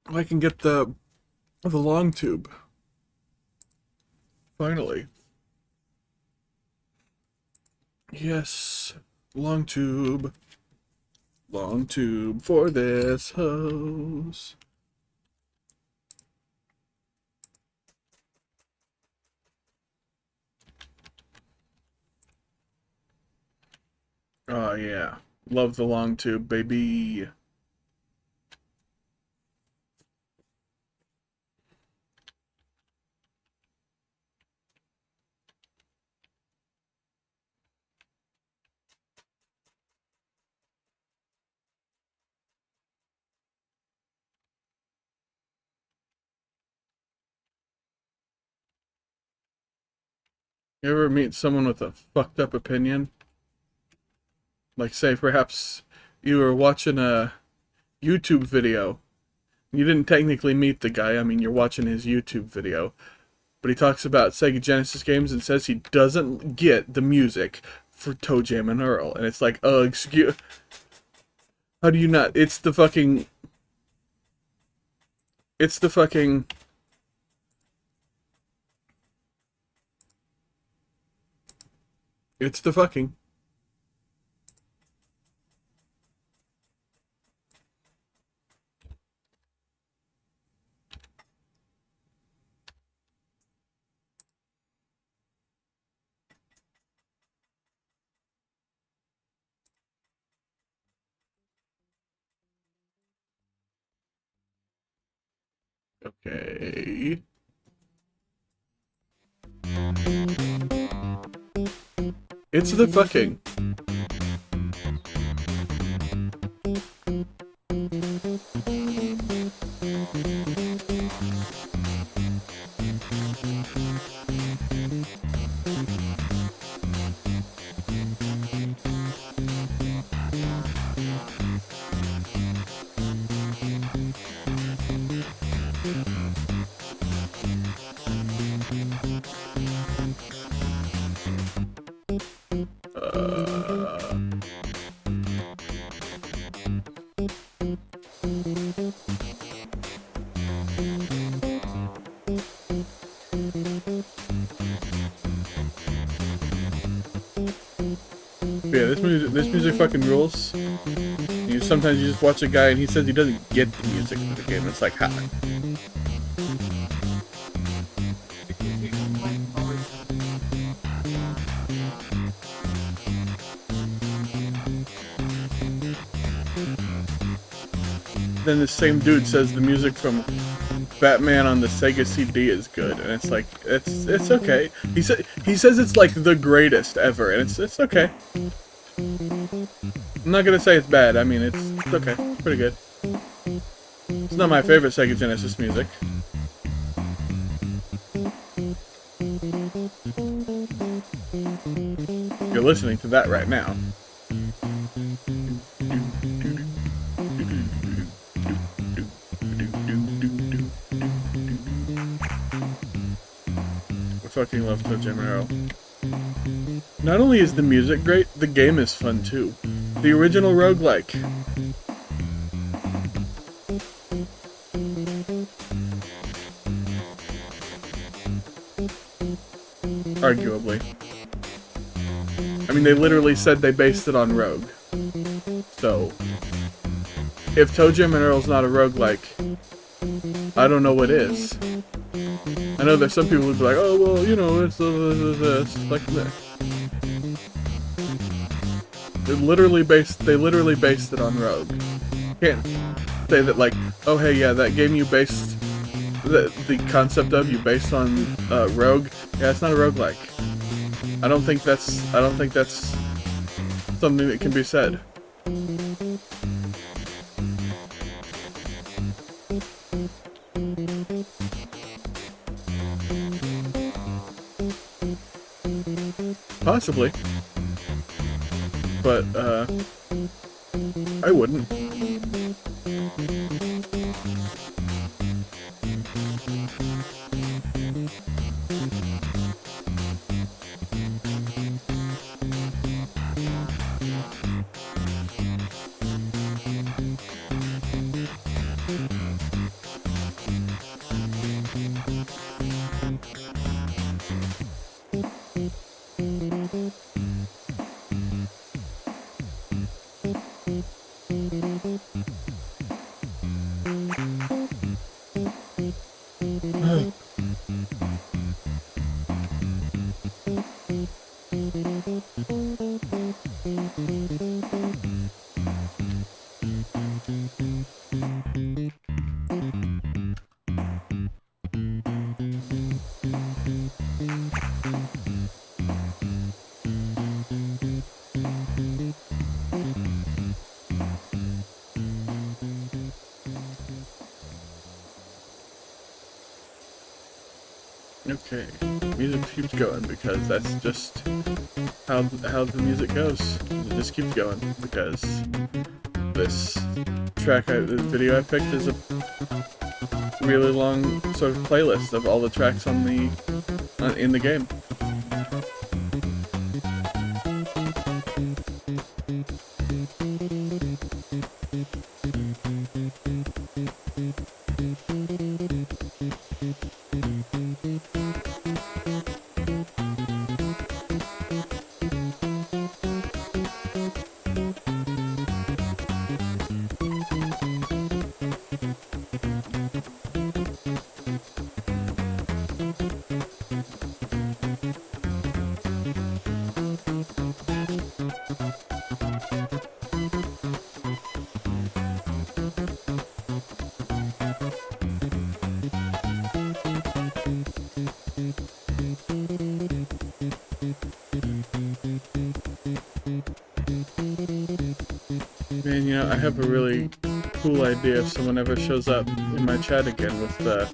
Speaker 1: I can get the long tube. Finally. Yes. Long tube. Long tube for this hose. Oh yeah. Love the long tube, baby. You ever meet someone with a fucked up opinion? Like, say, perhaps you were watching a YouTube video. You didn't technically meet the guy, I mean, you're watching his YouTube video. But he talks about Sega Genesis games and says he doesn't get the music for Toe Jam and Earl. And it's like, excuse... How do you not? It's the fucking... It's the fucking... It's the fucking... Okay. It's the fucking... Yeah, this music fucking rules. Sometimes you just watch a guy and he says he doesn't get the music for the game. It's like, ha. Then the same dude says the music from Batman on the Sega CD is good, and it's like, it's okay. He says it's like the greatest ever, and it's okay. I'm not gonna say it's bad. I mean, it's okay. It's pretty good. It's not my favorite Sega Genesis music. You're listening to that right now. I fucking love Toe Jam and Earl. Not only is the music great, the game is fun too. The original roguelike. Arguably. I mean, they literally said they based it on Rogue. So, if Toe Jam and Earl's not a roguelike, I don't know what is. I know there's some people who'd be like, oh, well, you know, it's like this. They literally based it on Rogue. Can't say that like, oh hey, yeah, that game you based the concept of you based on Rogue. Yeah, it's not a roguelike. I don't think that's something that can be said. Possibly. But, I wouldn't. Okay, music keeps going because that's just how the music goes. It just keeps going because this this video I picked is a really long sort of playlist of all the tracks on the in the game. Man, you know, I have a really cool idea if someone ever shows up in my chat again with the,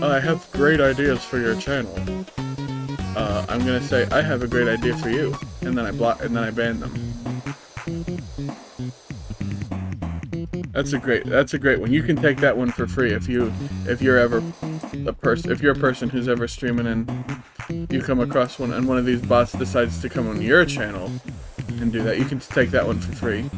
Speaker 1: oh, I have great ideas for your channel. I'm gonna say, I have a great idea for you, and then I ban them. That's a great one. You can take that one for free if you're a person who's ever streaming and you come across one and one of these bots decides to come on your channel and do that. You can take that one for free.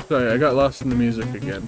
Speaker 1: Sorry, I got lost in the music again.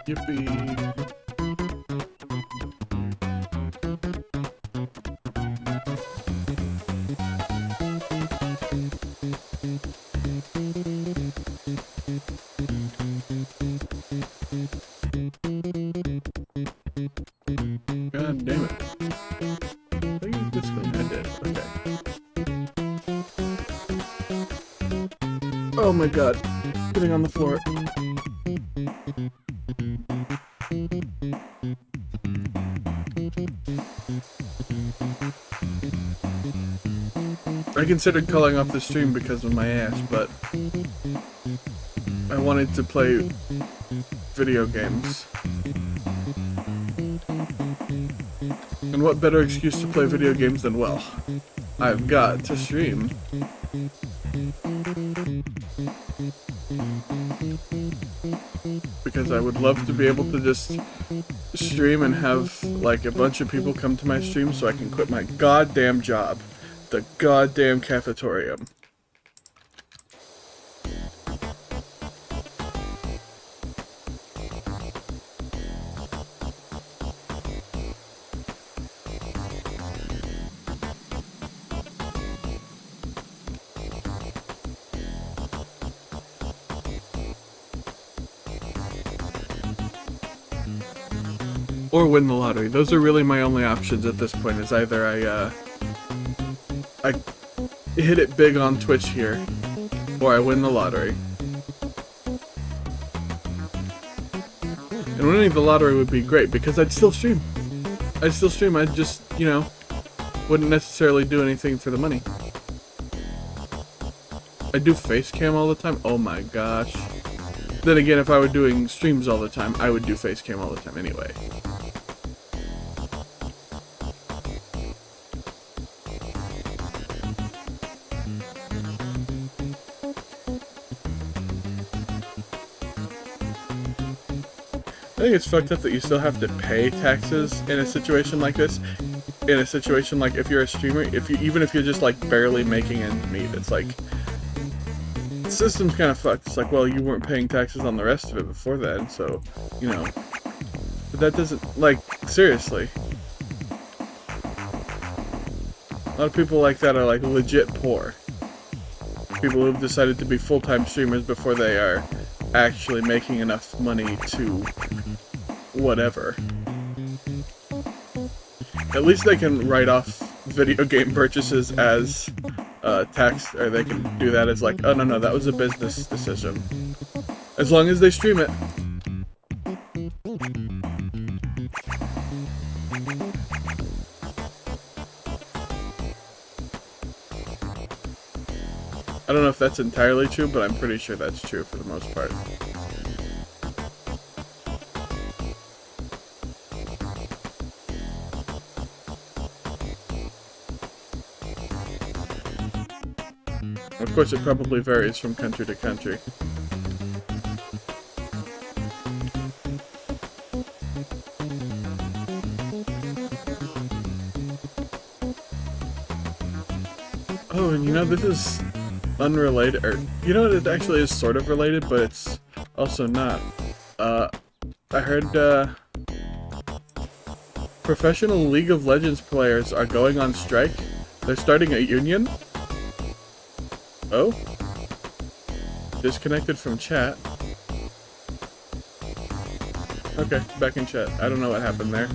Speaker 1: Yippee. God damn it. Did I use this thing? I did. Okay. Oh my god. Getting on the floor. I considered calling off the stream because of my ass, but I wanted to play video games. And what better excuse to play video games than, well, I've got to stream. Because because I would love to be able to just stream and have like a bunch of people come to my stream so I can quit my goddamn job. The goddamn cafetorium. Or win the lottery. Those are really my only options at this point, is either I hit it big on Twitch here, or I win the lottery. And winning the lottery would be great, because I'd still stream. I'd just, you know, wouldn't necessarily do anything for the money. I do face cam all the time. Oh my gosh. Then again, if I were doing streams all the time, I would do face cam all the time anyway. I think it's fucked up that you still have to pay taxes in a situation like this. In a situation like if you're a streamer, even if you're just like barely making ends meet, it's like the system's kind of fucked. It's like, well, you weren't paying taxes on the rest of it before then, so you know. But that doesn't, like, seriously. A lot of people like that are like legit poor. People who've decided to be full-time streamers before they are actually making enough money to whatever. At least they can write off video game purchases as tax, or they can do that as like, oh no, that was a business decision. As long as they stream it. I don't know if that's entirely true, but I'm pretty sure that's true for the most part. Of course, it probably varies from country to country. Oh, and you know, this is unrelated, or you know, it actually is sort of related, but it's also not. I heard professional League of Legends players are going on strike. They're starting a union. Oh? Disconnected from chat. Okay, back in chat. I don't know what happened there.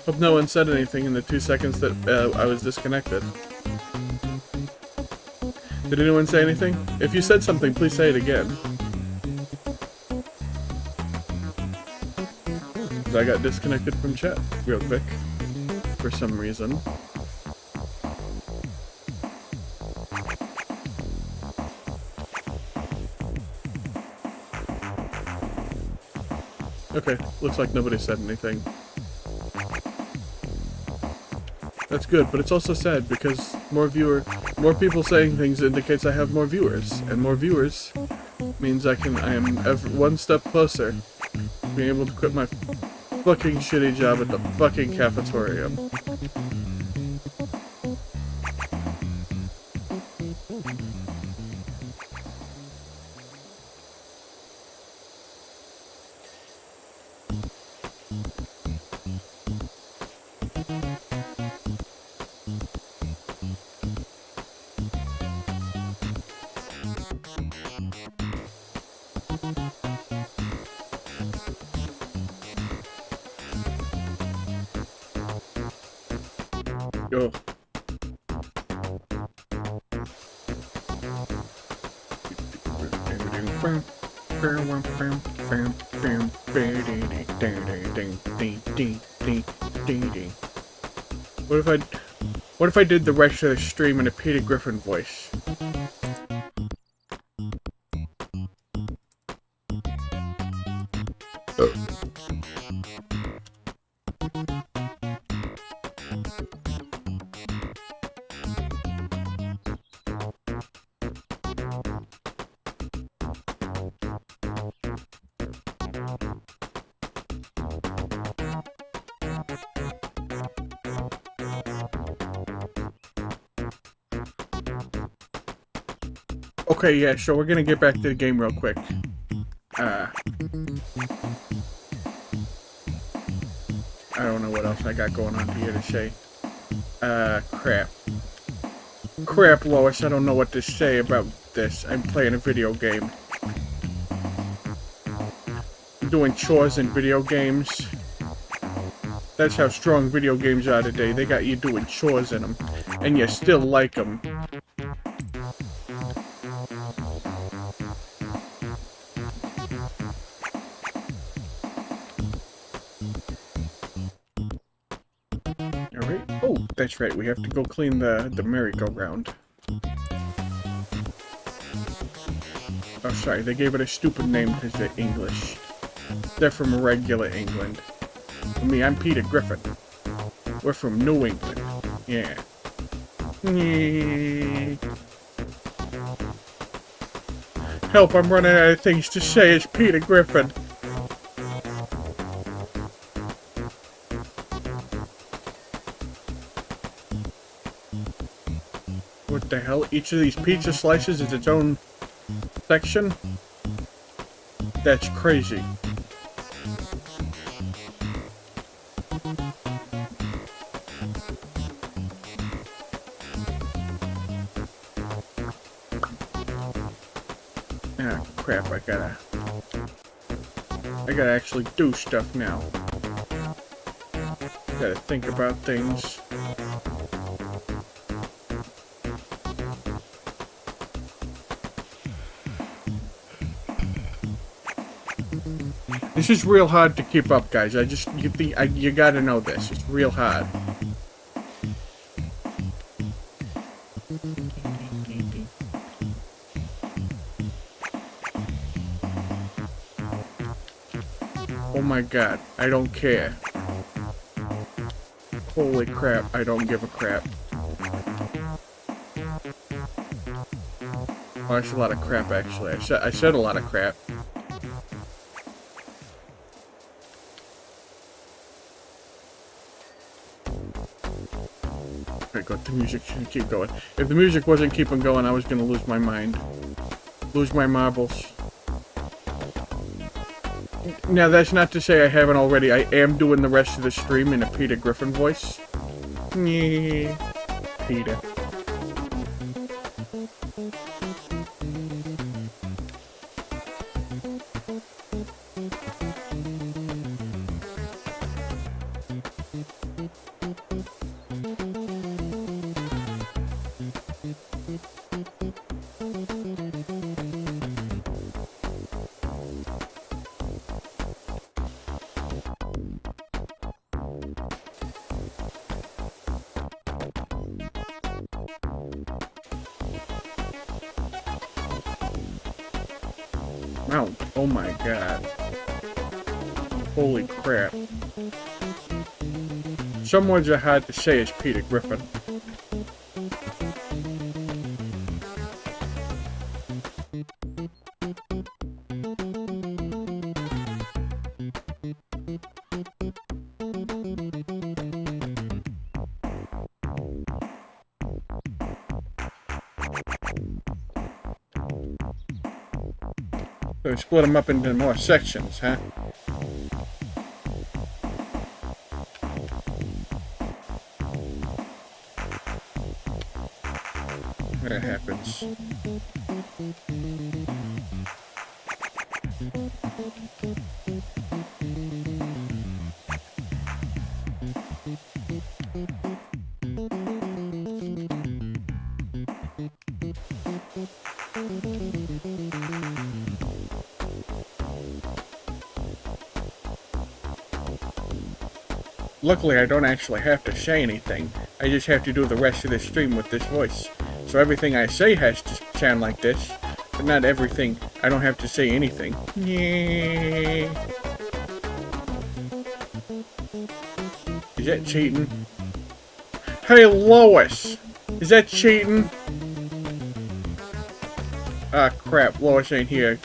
Speaker 1: Hope no one said anything in the 2 seconds that I was disconnected. Did anyone say anything? If you said something, please say it again. I got disconnected from chat real quick for some reason. Okay, looks like nobody said anything. That's good, but it's also sad because more people saying things indicates I have more viewers, and more viewers means I am one step closer to being able to quit my fucking shitty job at the fucking cafetorium. Yo. What if I did the rest of the stream in a Peter Griffin voice? Okay, yeah, so we're gonna get back to the game real quick. I don't know what else I got going on here to say. Crap. Crap, Lois, I don't know what to say about this. I'm playing a video game. I'm doing chores in video games. That's how strong video games are today. They got you doing chores in them. And you still like them. Alright. Oh, that's right. We have to go clean the merry-go-round. Oh, sorry. They gave it a stupid name because they're English. They're from regular England. Me, I'm Peter Griffin. We're from New England. Yeah. Help, I'm running out of things to say as Peter Griffin. What the hell? Each of these pizza slices is its own section? That's crazy. Ah, crap, I gotta actually do stuff now. Gotta think about things. This is real hard to keep up, guys. You gotta know this. It's real hard. Oh my god, I don't care. Holy crap, I don't give a crap. Oh, that's a lot of crap, actually. I said a lot of crap. Okay, good. The music should keep going. If the music wasn't keeping going, I was gonna lose my mind. Lose my marbles. Now, that's not to say I haven't already. I am doing the rest of the stream in a Peter Griffin voice. Yeah, Peter. Ow. Oh my god. Holy crap. Some words are hard to say as Peter Griffin. So we split them up into more sections, huh? That happens. Luckily, I don't actually have to say anything. I just have to do the rest of the stream with this voice. So everything I say has to sound like this, but not everything. I don't have to say anything. Yeah. Is that cheating? Hey, Lois! Is that cheating? Ah, crap. Lois ain't here.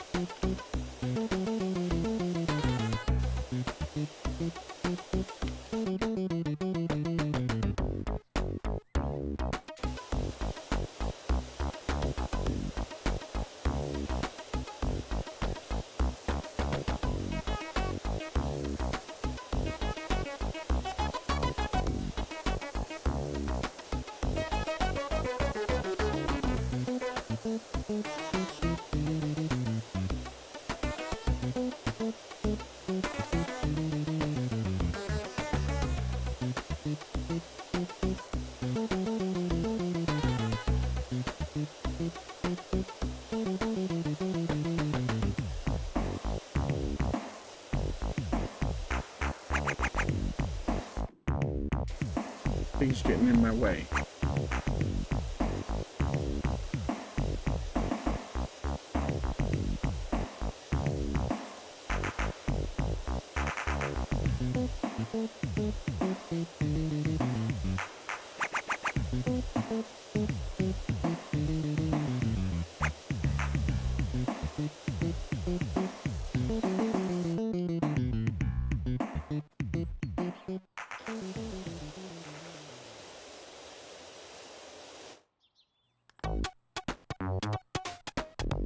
Speaker 1: Things getting in my way.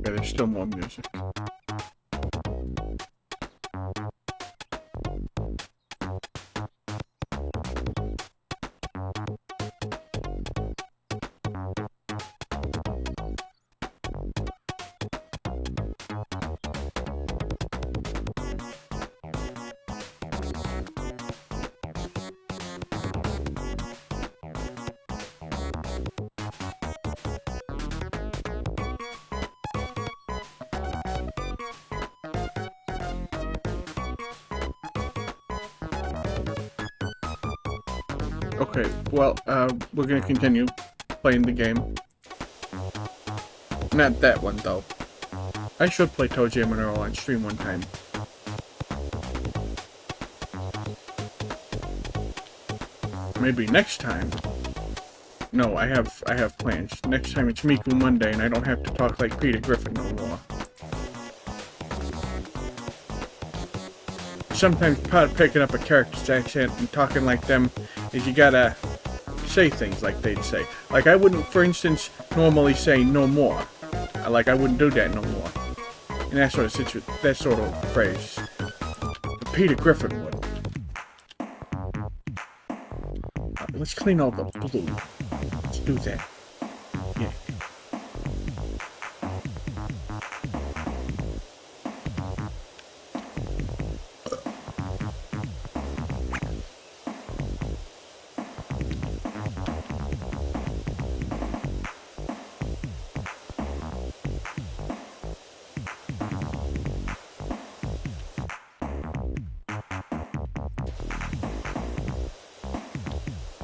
Speaker 1: Yeah, there's still more music. Okay, well, we're gonna continue playing the game. Not that one, though. I should play Toe Jam and Earl on stream one time. Maybe next time. No, I have plans. Next time it's Miku Monday and I don't have to talk like Peter Griffin no more. Sometimes part of picking up a character's accent and talking like them is you gotta say things like they'd say. Like I wouldn't, for instance, normally say no more. Like I wouldn't do that no more. In that sort of phrase. But Peter Griffin would. Let's clean all the blue. Let's do that. Yeah.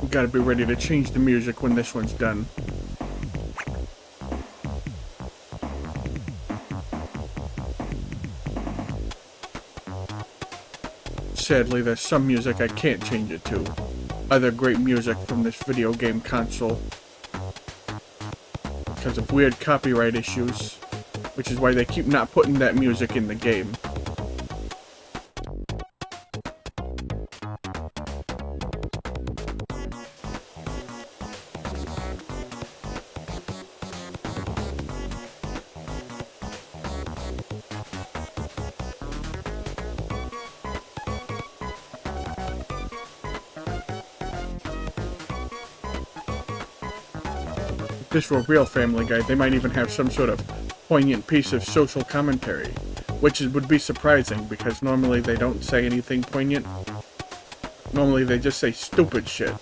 Speaker 1: We gotta be ready to change the music when this one's done. Sadly, there's some music I can't change it to. Other great music from this video game console. Because of weird copyright issues. Which is why they keep not putting that music in the game. If this were a real Family Guy, they might even have some sort of poignant piece of social commentary, which would be surprising because normally they don't say anything poignant. Normally they just say stupid shit.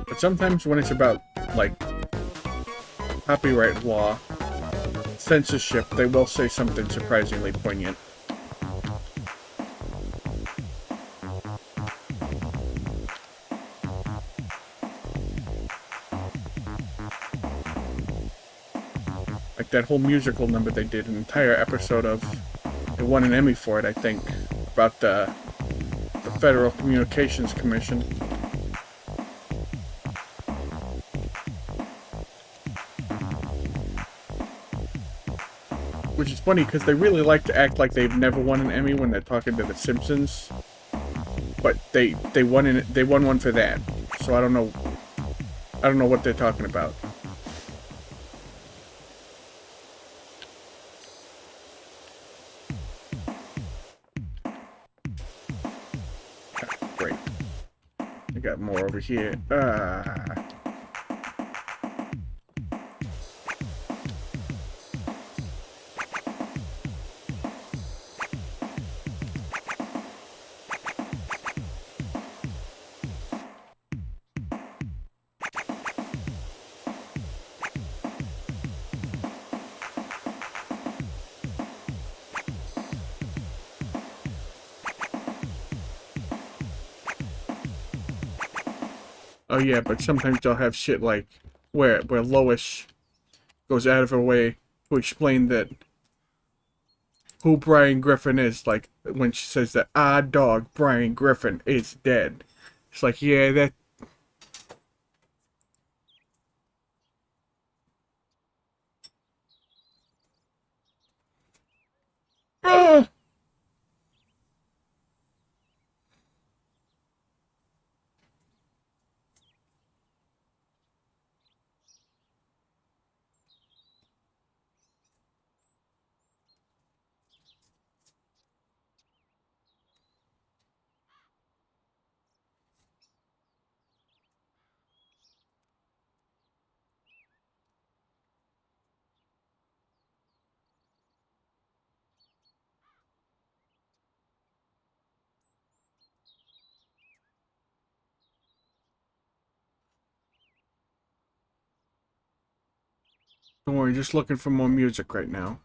Speaker 1: But sometimes when it's about, like, copyright law, censorship, they will say something surprisingly poignant. Like that whole musical number they did, an entire episode of, they won an Emmy for it, I think, about the Federal Communications Commission. Which is funny because they really like to act like they've never won an Emmy when they're talking to The Simpsons, but they won one for that. So I don't know what they're talking about. Great. I got more over here. Oh yeah, but sometimes they'll have shit like where Lois goes out of her way to explain that who Brian Griffin is, like when she says that dog Brian Griffin is dead. It's like, yeah, that. Ah! Don't worry, just looking for more music right now.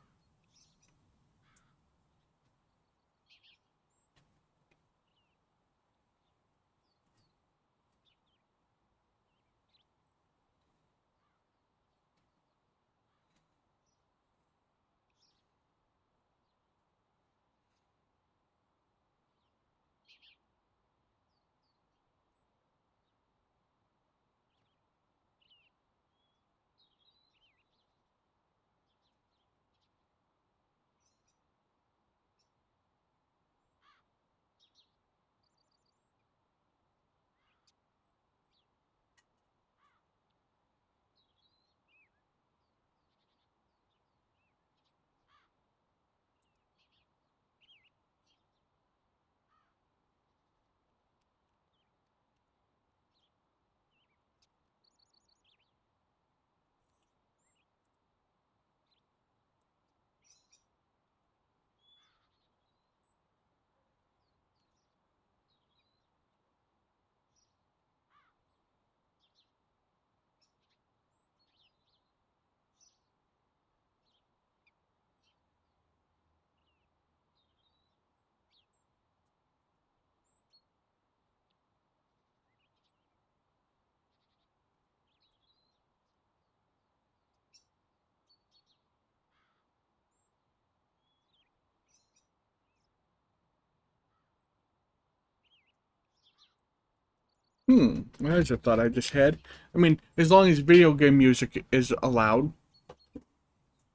Speaker 1: There's a thought I just had. I mean, as long as video game music is allowed,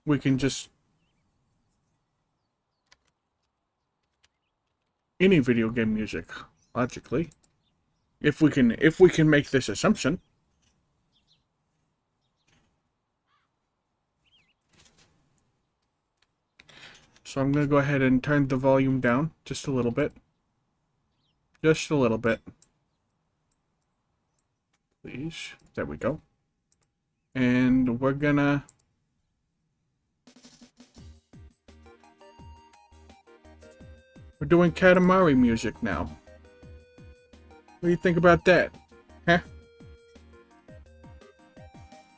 Speaker 1: we can just any video game music, logically. If we can make this assumption. So I'm gonna go ahead and turn the volume down just a little bit. Just a little bit. Please. There we go. And we're doing Katamari music now. What do you think about that? Huh?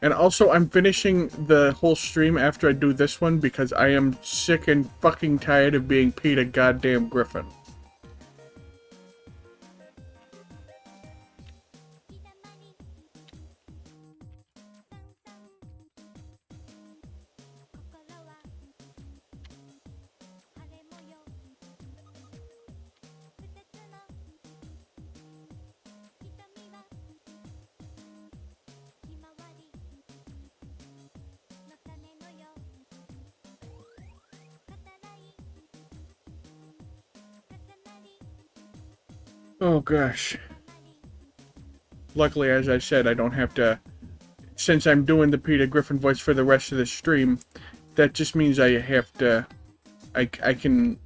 Speaker 1: And also, I'm finishing the whole stream after I do this one because I am sick and fucking tired of being Peter goddamn Griffin. Oh gosh. Luckily, as I said, I don't have to... Since I'm doing the Peter Griffin voice for the rest of the stream, that just means I have to... I can...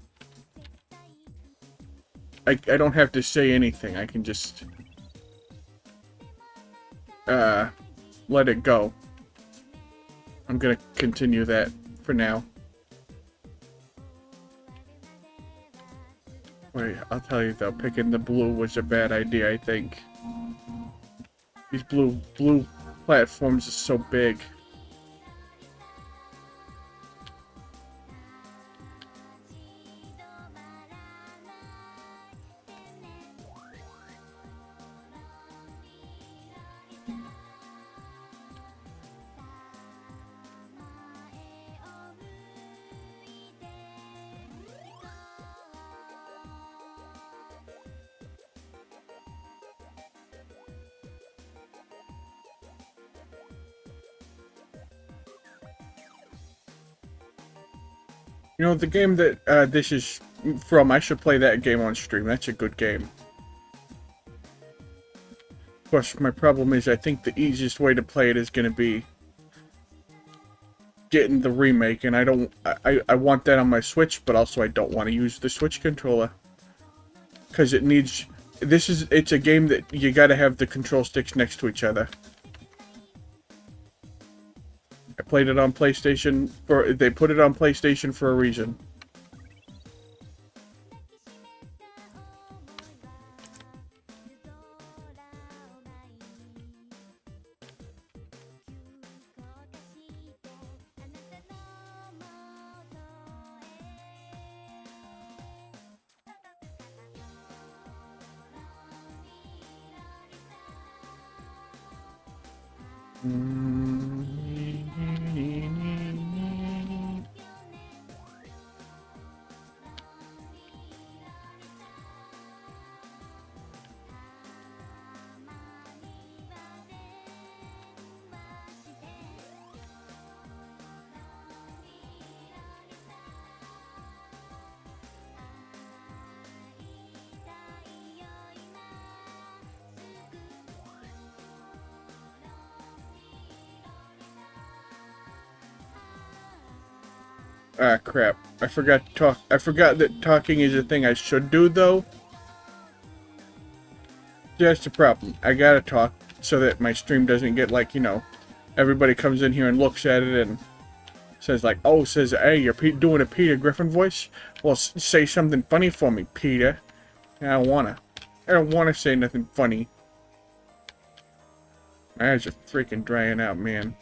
Speaker 1: I don't have to say anything. I can just... let it go. I'm gonna continue that for now. Wait, I'll tell you though, picking the blue was a bad idea, I think. These blue platforms are so big. You know, the game that this is from, I should play that game on stream. That's a good game. Of course, my problem is I think the easiest way to play it is going to be getting the remake, and I want that on my Switch, but also I don't want to use the Switch controller. Because it needs... It's a game that you gotta have the control sticks next to each other. I played it on PlayStation they put it on PlayStation for a reason. Ah, crap. I forgot to talk. I forgot that talking is a thing I should do, though. That's the problem. I gotta talk so that my stream doesn't get, like, you know, everybody comes in here and looks at it and says, like, oh, says, hey, you're doing a Peter Griffin voice? Well, say something funny for me, Peter. I don't wanna. I don't wanna say nothing funny. My eyes are freaking drying out, man.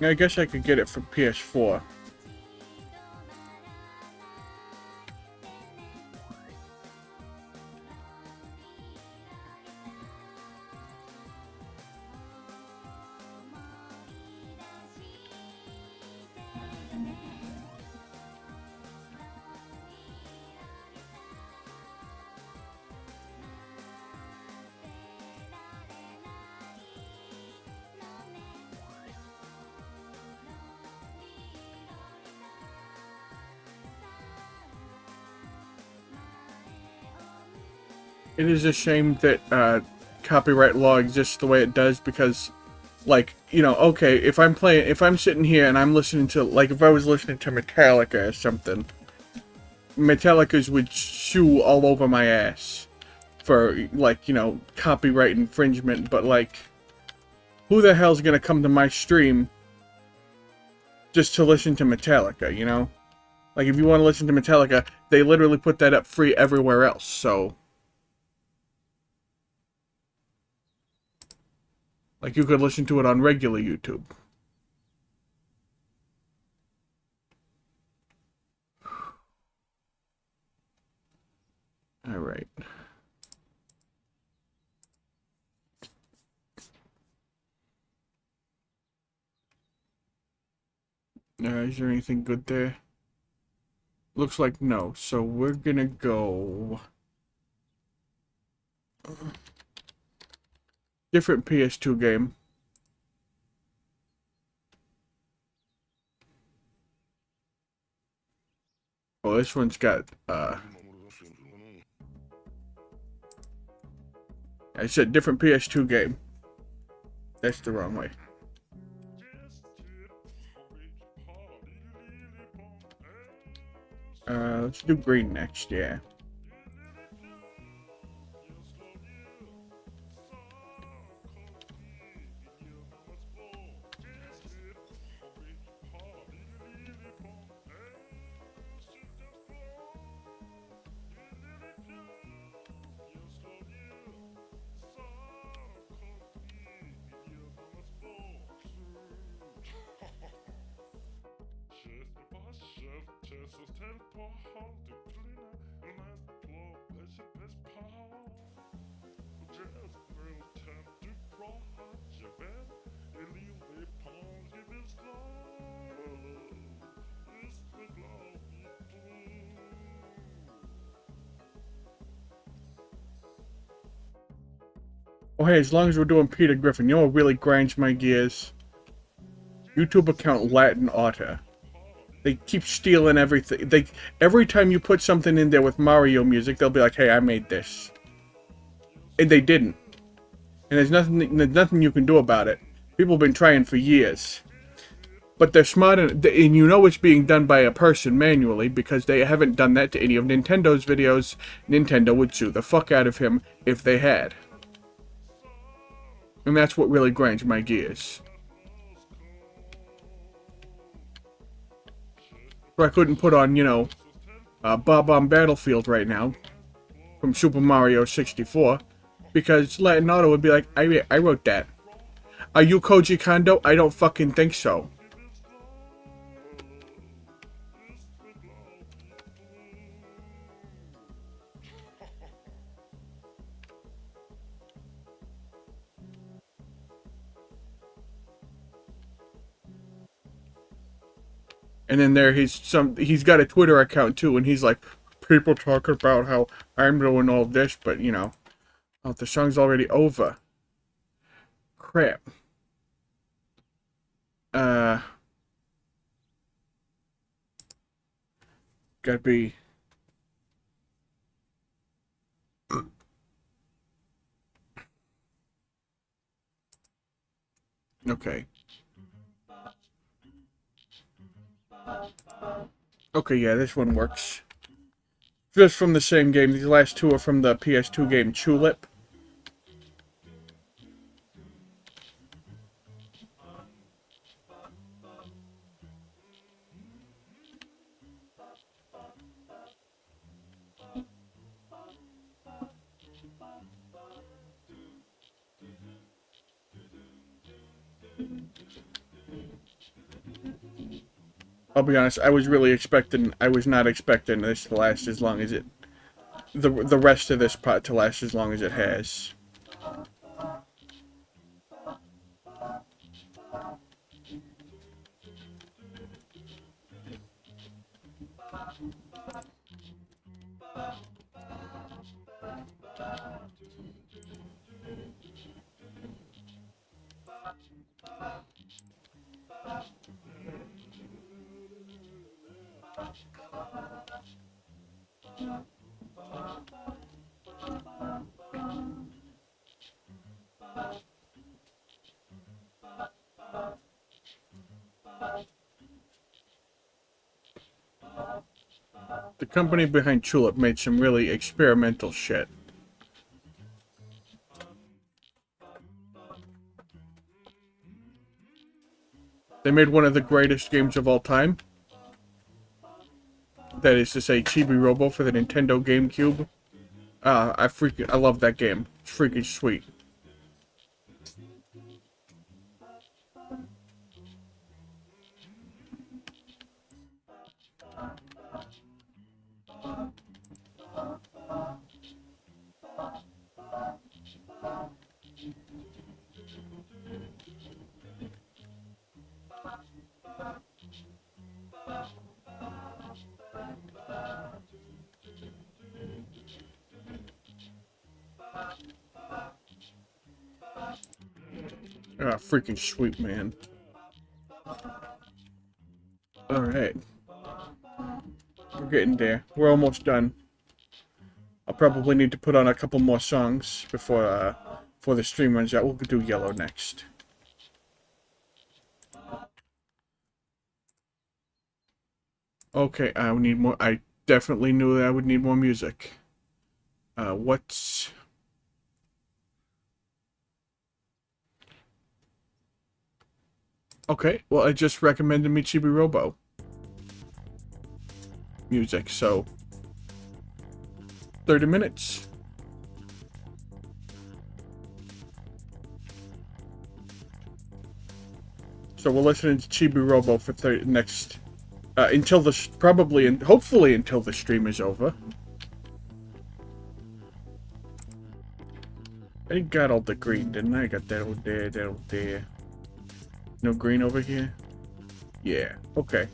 Speaker 1: I guess I could get it for PS4. It is a shame that copyright law exists the way it does because, like, you know, okay, if I'm sitting here and I'm listening to, like, if I was listening to Metallica or something, Metallica's would sue all over my ass for, like, you know, copyright infringement, but, like, who the hell's gonna come to my stream just to listen to Metallica, you know? Like, if you want to listen to Metallica, they literally put that up free everywhere else, so... Like, you could listen to it on regular YouTube. Alright. Is there anything good there? Looks like no, so we're gonna go... different PS2 game. Oh, this one's got, I said different PS2 game. That's the wrong way. Let's do green next, yeah. Oh, hey, as long as we're doing Peter Griffin, you know what really grinds my gears? YouTube account Latin Otter. They keep stealing everything. Every time you put something in there with Mario music, they'll be like, hey, I made this. And they didn't. And there's nothing you can do about it. People have been trying for years. But they're smart, and you know it's being done by a person manually, because they haven't done that to any of Nintendo's videos. Nintendo would sue the fuck out of him if they had. And that's what really grinds my gears. So I couldn't put on, you know, Bob on Battlefield right now from Super Mario 64, because Latin Auto would be like, I wrote that. Are you Koji Kondo? I don't fucking think so. And then he's got a Twitter account too, and he's like, people talk about how I'm doing all this, but you know, oh, the song's already over. Crap. Gotta be. Okay. Okay, yeah, this one works. Just from the same game. These last two are from the PS2 game Tulip. I'll be honest, I was not expecting this to last as long as it, the rest of this part to last as long as it has. The company behind Tulip made some really experimental shit. They made one of the greatest games of all time. That is to say, Chibi Robo for the Nintendo GameCube. I love that game. It's freaking sweet. Freaking sweet, man. Alright. We're getting there. We're almost done. I'll probably need to put on a couple more songs before the stream runs out. We'll do Yellow next. Okay, I need more. I definitely knew that I would need more music. What's... Okay, well, I just recommended me Chibi Robo music, so 30 minutes. So we're listening to Chibi Robo for next until the probably and hopefully until the stream is over. I got all the green, didn't I? I got that over there, that over there. No green over here? Yeah, okay.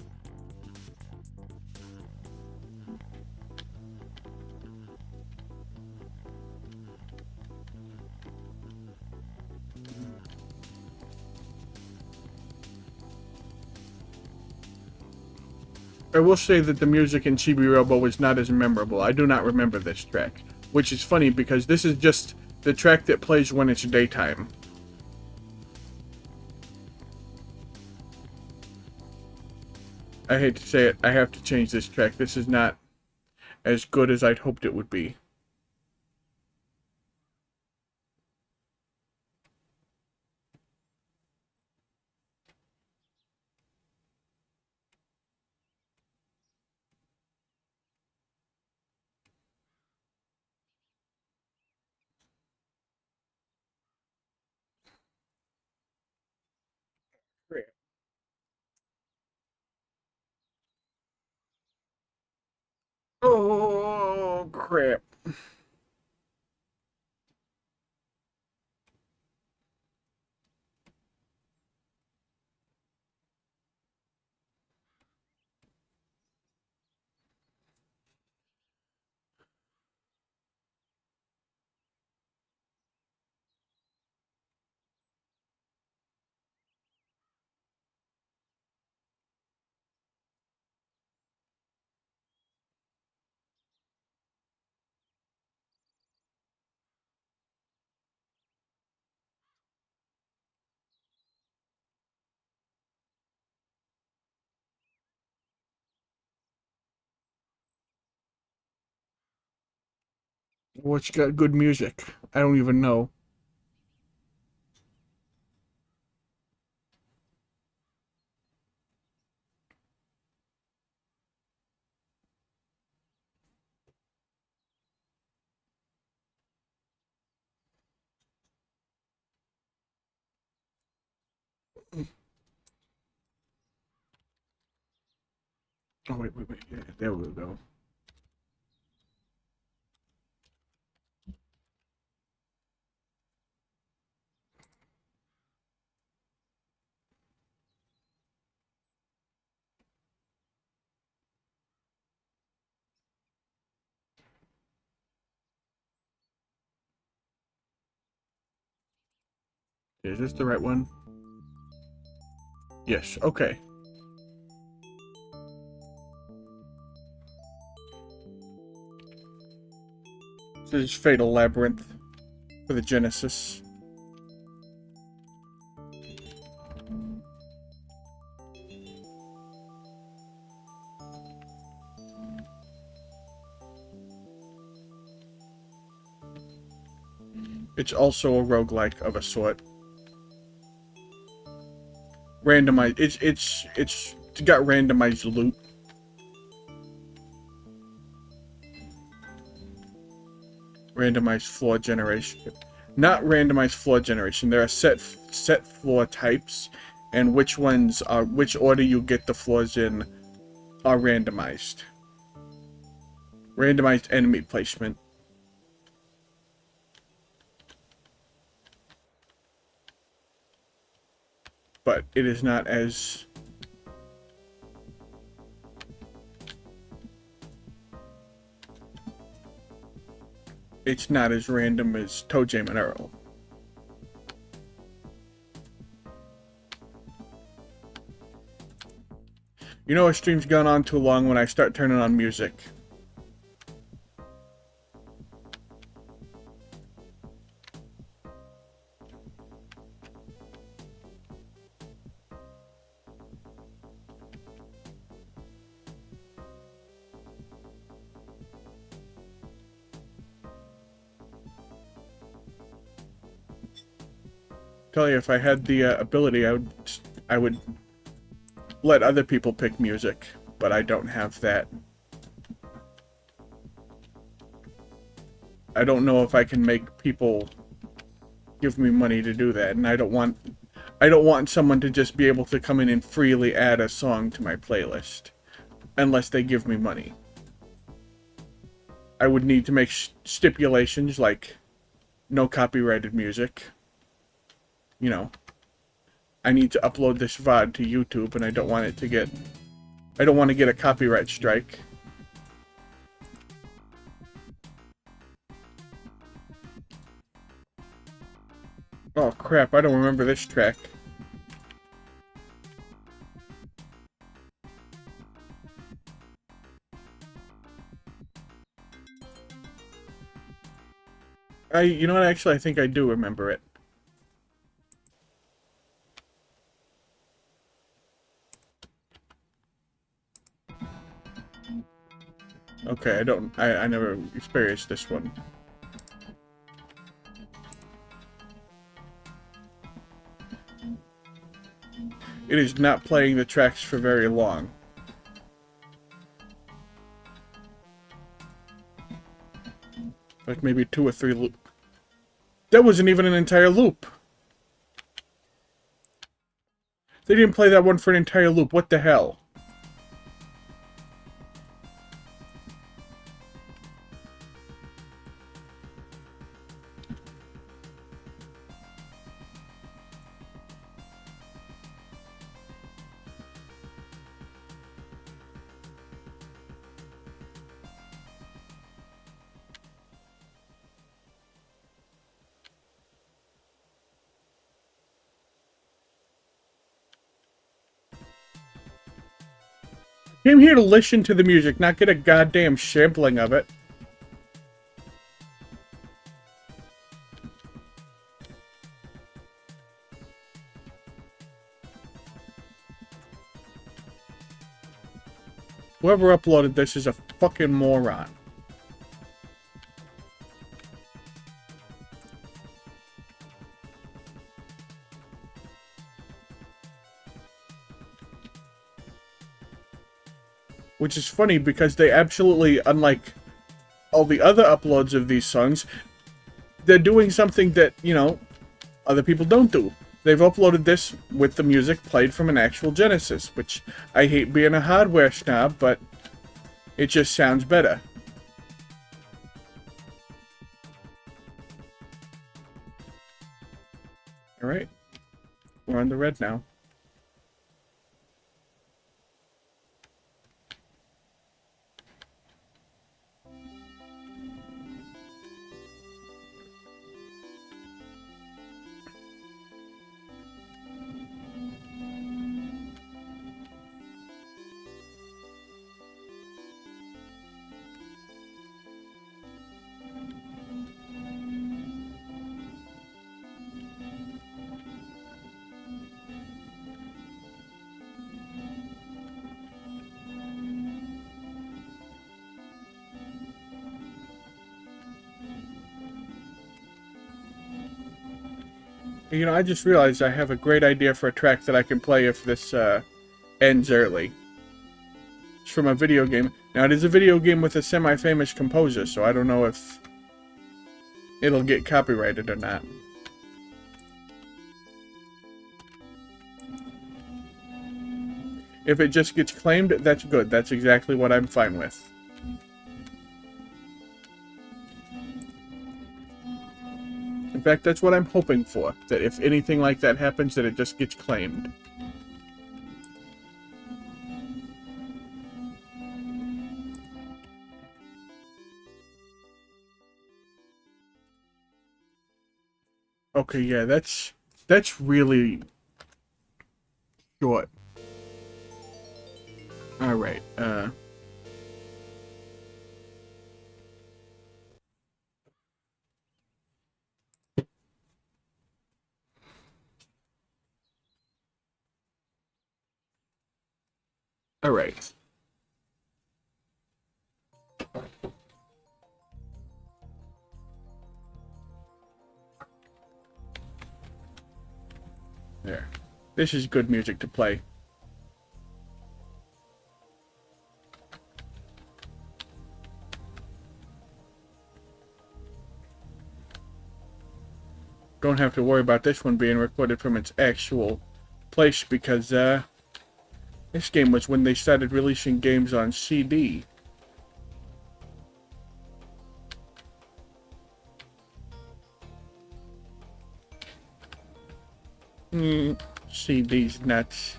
Speaker 1: I will say that the music in Chibi Robo was not as memorable. I do not remember this track, which is funny because this is just the track that plays when it's daytime. I hate to say it, I have to change this track. This is not as good as I'd hoped it would be. Crap. Oh, crap. What's got good music? I don't even know. Oh, wait. Yeah, there we go. Is this the right one? Yes, okay. This is Fatal Labyrinth for the Genesis. It's also a roguelike of a sort. Randomized. It's got randomized loot. Randomized floor generation. Not randomized floor generation. There are set floor types, and which order you get the floors in are randomized. Randomized enemy placement. But it is not as... It's not as random as Toe Jam and Earl. You know a stream's gone on too long when I start turning on music. Tell you, if I had the ability, I would let other people pick music, but I don't have that. I don't know if I can make people give me money to do that, and I don't want someone to just be able to come in and freely add a song to my playlist, unless they give me money. I would need to make stipulations like no copyrighted music. You know, I need to upload this VOD to YouTube, and I don't want to get a copyright strike. Oh crap, I don't remember this track. You know what, actually, I think I do remember it. Okay, I never experienced this one. It is not playing the tracks for very long. Like maybe 2 or 3 loop. That wasn't even an entire loop. They didn't play that one for an entire loop. What the hell? Came here to listen to the music, not get a goddamn sampling of it. Whoever uploaded this is a fucking moron. Which is funny because they absolutely, unlike all the other uploads of these songs, they're doing something that, you know, other people don't do. They've uploaded this with the music played from an actual Genesis, which I hate being a hardware snob, but it just sounds better. Alright. We're on the red now. You know, I just realized I have a great idea for a track that I can play if this ends early. It's from a video game. Now, it is a video game with a semi-famous composer, so I don't know if it'll get copyrighted or not. If it just gets claimed, that's good. That's exactly what I'm fine with. In fact, that's what I'm hoping for. That if anything like that happens, that it just gets claimed. Okay, yeah, that's really short. Alright, Alright. There. This is good music to play. Don't have to worry about this one being recorded from its actual place because, this game was when they started releasing games on CD. CD's nuts.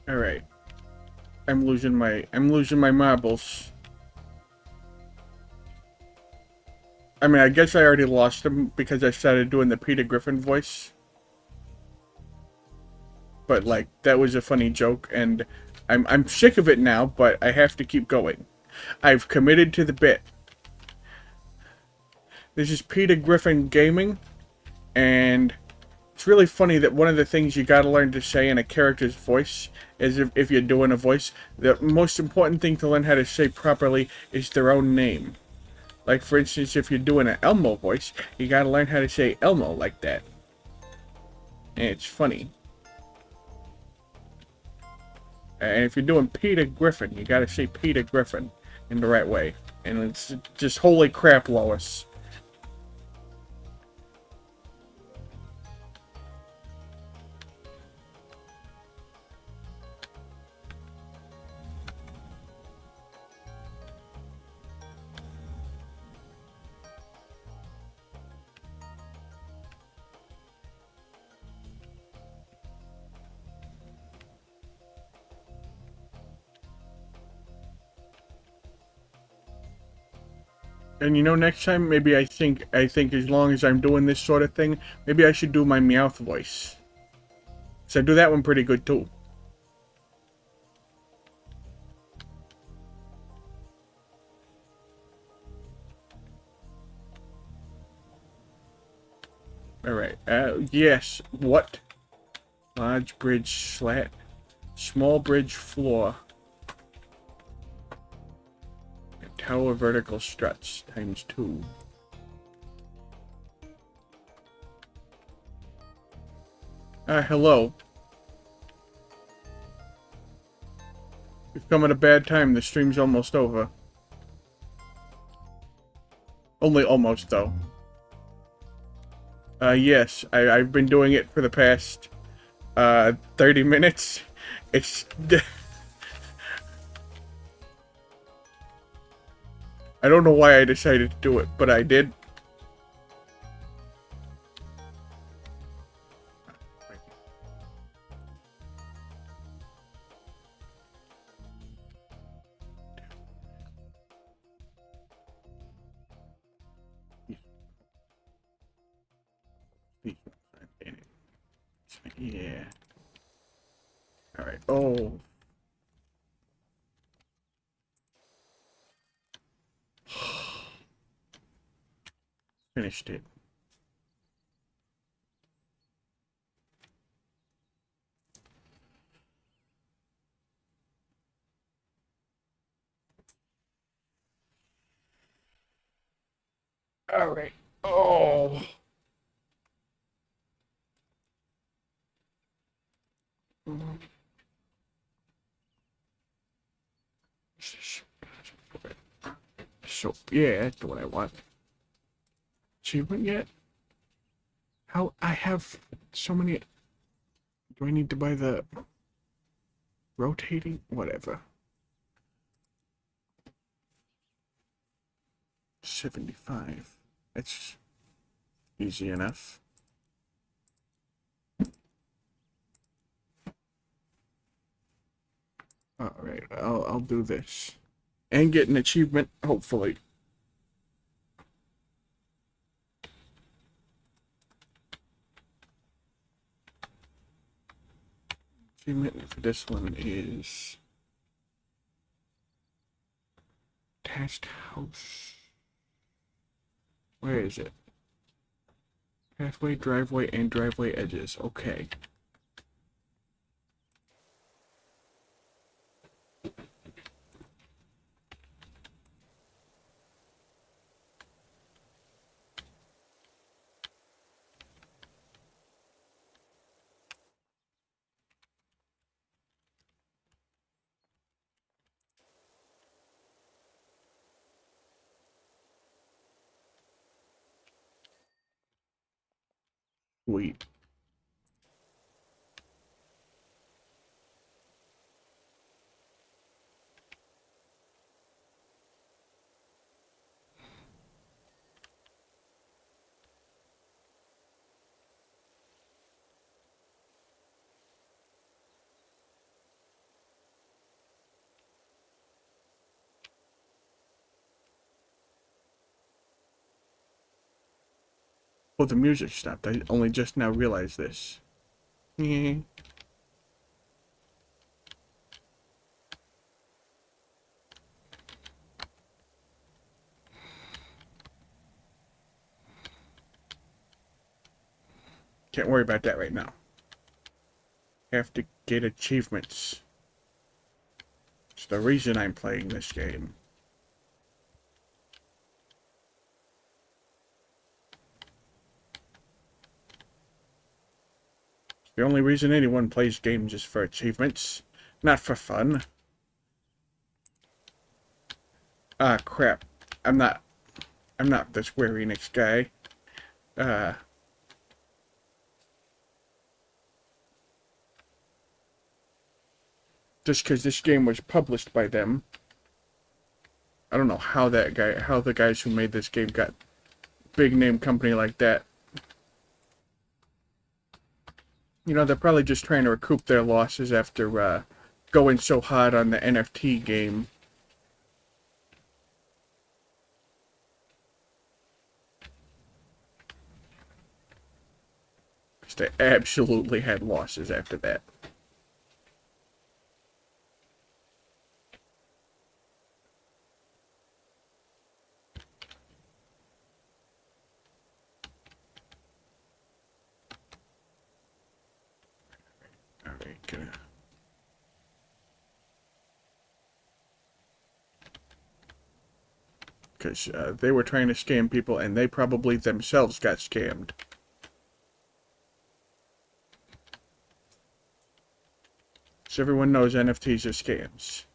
Speaker 1: All right. I'm losing my marbles. I mean, I guess I already lost them because I started doing the Peter Griffin voice. But like that was a funny joke, and I'm sick of it now, but I have to keep going. I've committed to the bit. This is Peter Griffin Gaming, and it's really funny that one of the things you gotta learn to say in a character's voice is if you're doing a voice, the most important thing to learn how to say properly is their own name. Like, for instance, if you're doing an Elmo voice, you gotta learn how to say Elmo like that. And it's funny. And if you're doing Peter Griffin, you gotta say Peter Griffin in the right way. And it's just holy crap, Lois. And you know, next time, maybe I think as long as I'm doing this sort of thing, maybe I should do my Meowth voice. So I do that one pretty good too. Alright, yes, what? Large bridge slat. Small bridge floor. Tower vertical struts, ×2. Hello. You've come at a bad time, the stream's almost over. Only almost, though. Yes, I've been doing it for the past, 30 minutes. It's... I don't know why I decided to do it, but I did. Yeah. Alright. Oh. Finished it. Alright. Oh. So, yeah, that's the one I want. Achievement yet? How? I have so many. Do I need to buy the rotating? Whatever. 75. That's easy enough. Alright, I'll do this. And get an achievement, hopefully. Achievement for this one is attached house. Where is it? Pathway, driveway, and driveway edges. Okay. Sweet. Oh, the music stopped. I only just now realized this. Can't worry about that right now. Have to get achievements. It's the reason I'm playing this game. The only reason anyone plays games is for achievements, not for fun. Ah, crap. I'm not the Square Enix guy. Just because this game was published by them. I don't know how the guys who made this game got big name company like that. You know, they're probably just trying to recoup their losses after going so hard on the NFT game. Because they absolutely had losses after that. Alright, gonna... Because they were trying to scam people, and they probably themselves got scammed. So everyone knows NFTs are scams.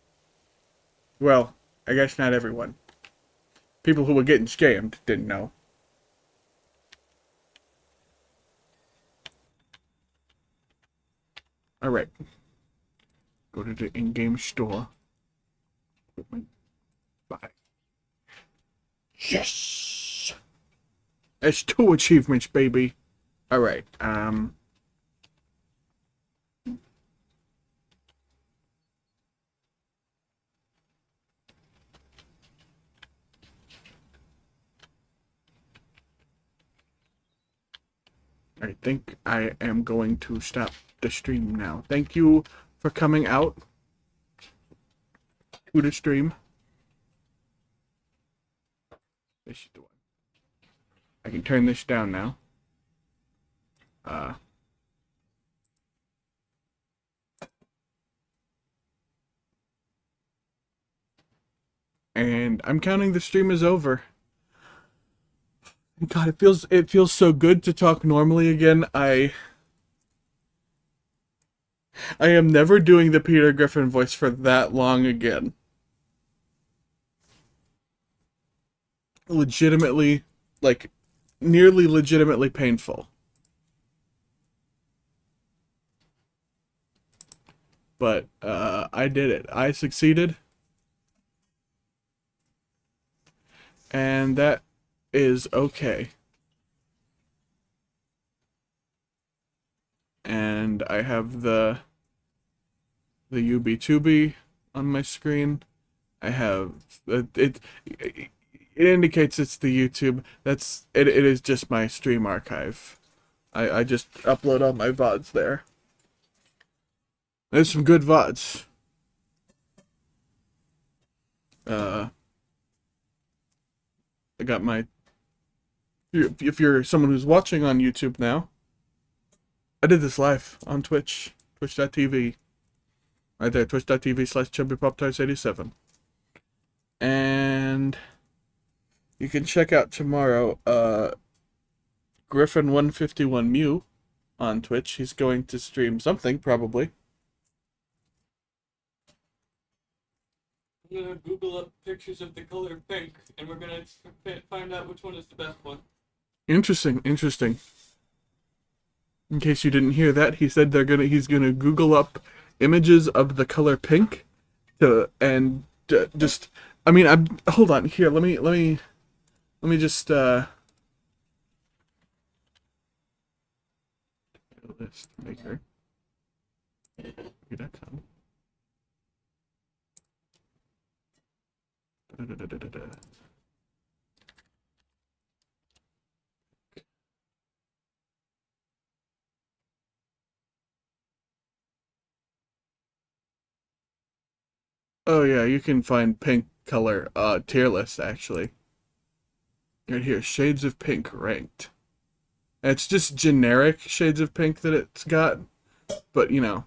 Speaker 1: Well, I guess not everyone. People who were getting scammed didn't know. Alright. Go to the in-game store. Equipment. Buy. Yes! That's 2 achievements, baby. Alright, I think I am going to stop the stream now. Thank you for coming out to the stream. I can turn this down now. And I'm counting the stream as over. God, it feels so good to talk normally again. I am never doing the Peter Griffin voice for that long again. Legitimately, like, nearly legitimately painful. But, I did it. I succeeded. And that is okay. And I have the UB2B on my screen. I have it indicates it's the YouTube. It is just my stream archive. I just upload all my VODs there. There's some good VODs. I got my... If you're someone who's watching on YouTube now, I did this live on Twitch. Twitch.tv. Right there, twitch.tv/chubbypoptarts87. And you can check out tomorrow, Griffin151 on Twitch. He's going to stream something, probably.
Speaker 2: I'm gonna Google up pictures of the color pink, and we're gonna find out which one is the best one.
Speaker 1: Interesting, interesting. In case you didn't hear that, he said he's gonna Google up images of the color pink just, I mean, hold on here. Let me just list maker. .com. Oh yeah, you can find pink color tier list actually. Right here, shades of pink ranked. And it's just generic shades of pink that it's got, but you know,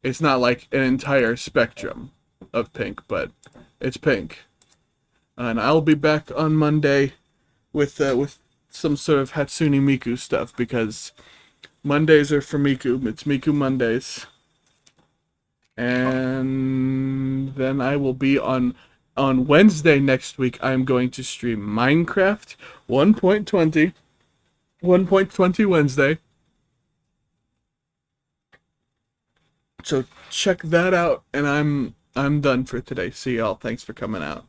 Speaker 1: it's not like an entire spectrum of pink, but it's pink. And I'll be back on Monday with some sort of Hatsune Miku stuff because Mondays are for Miku. It's Miku Mondays. And then I will be on Wednesday next week. I'm going to stream Minecraft 1.20 1.20 Wednesday. So check that out, and I'm done for today. See y'all. Thanks for coming out.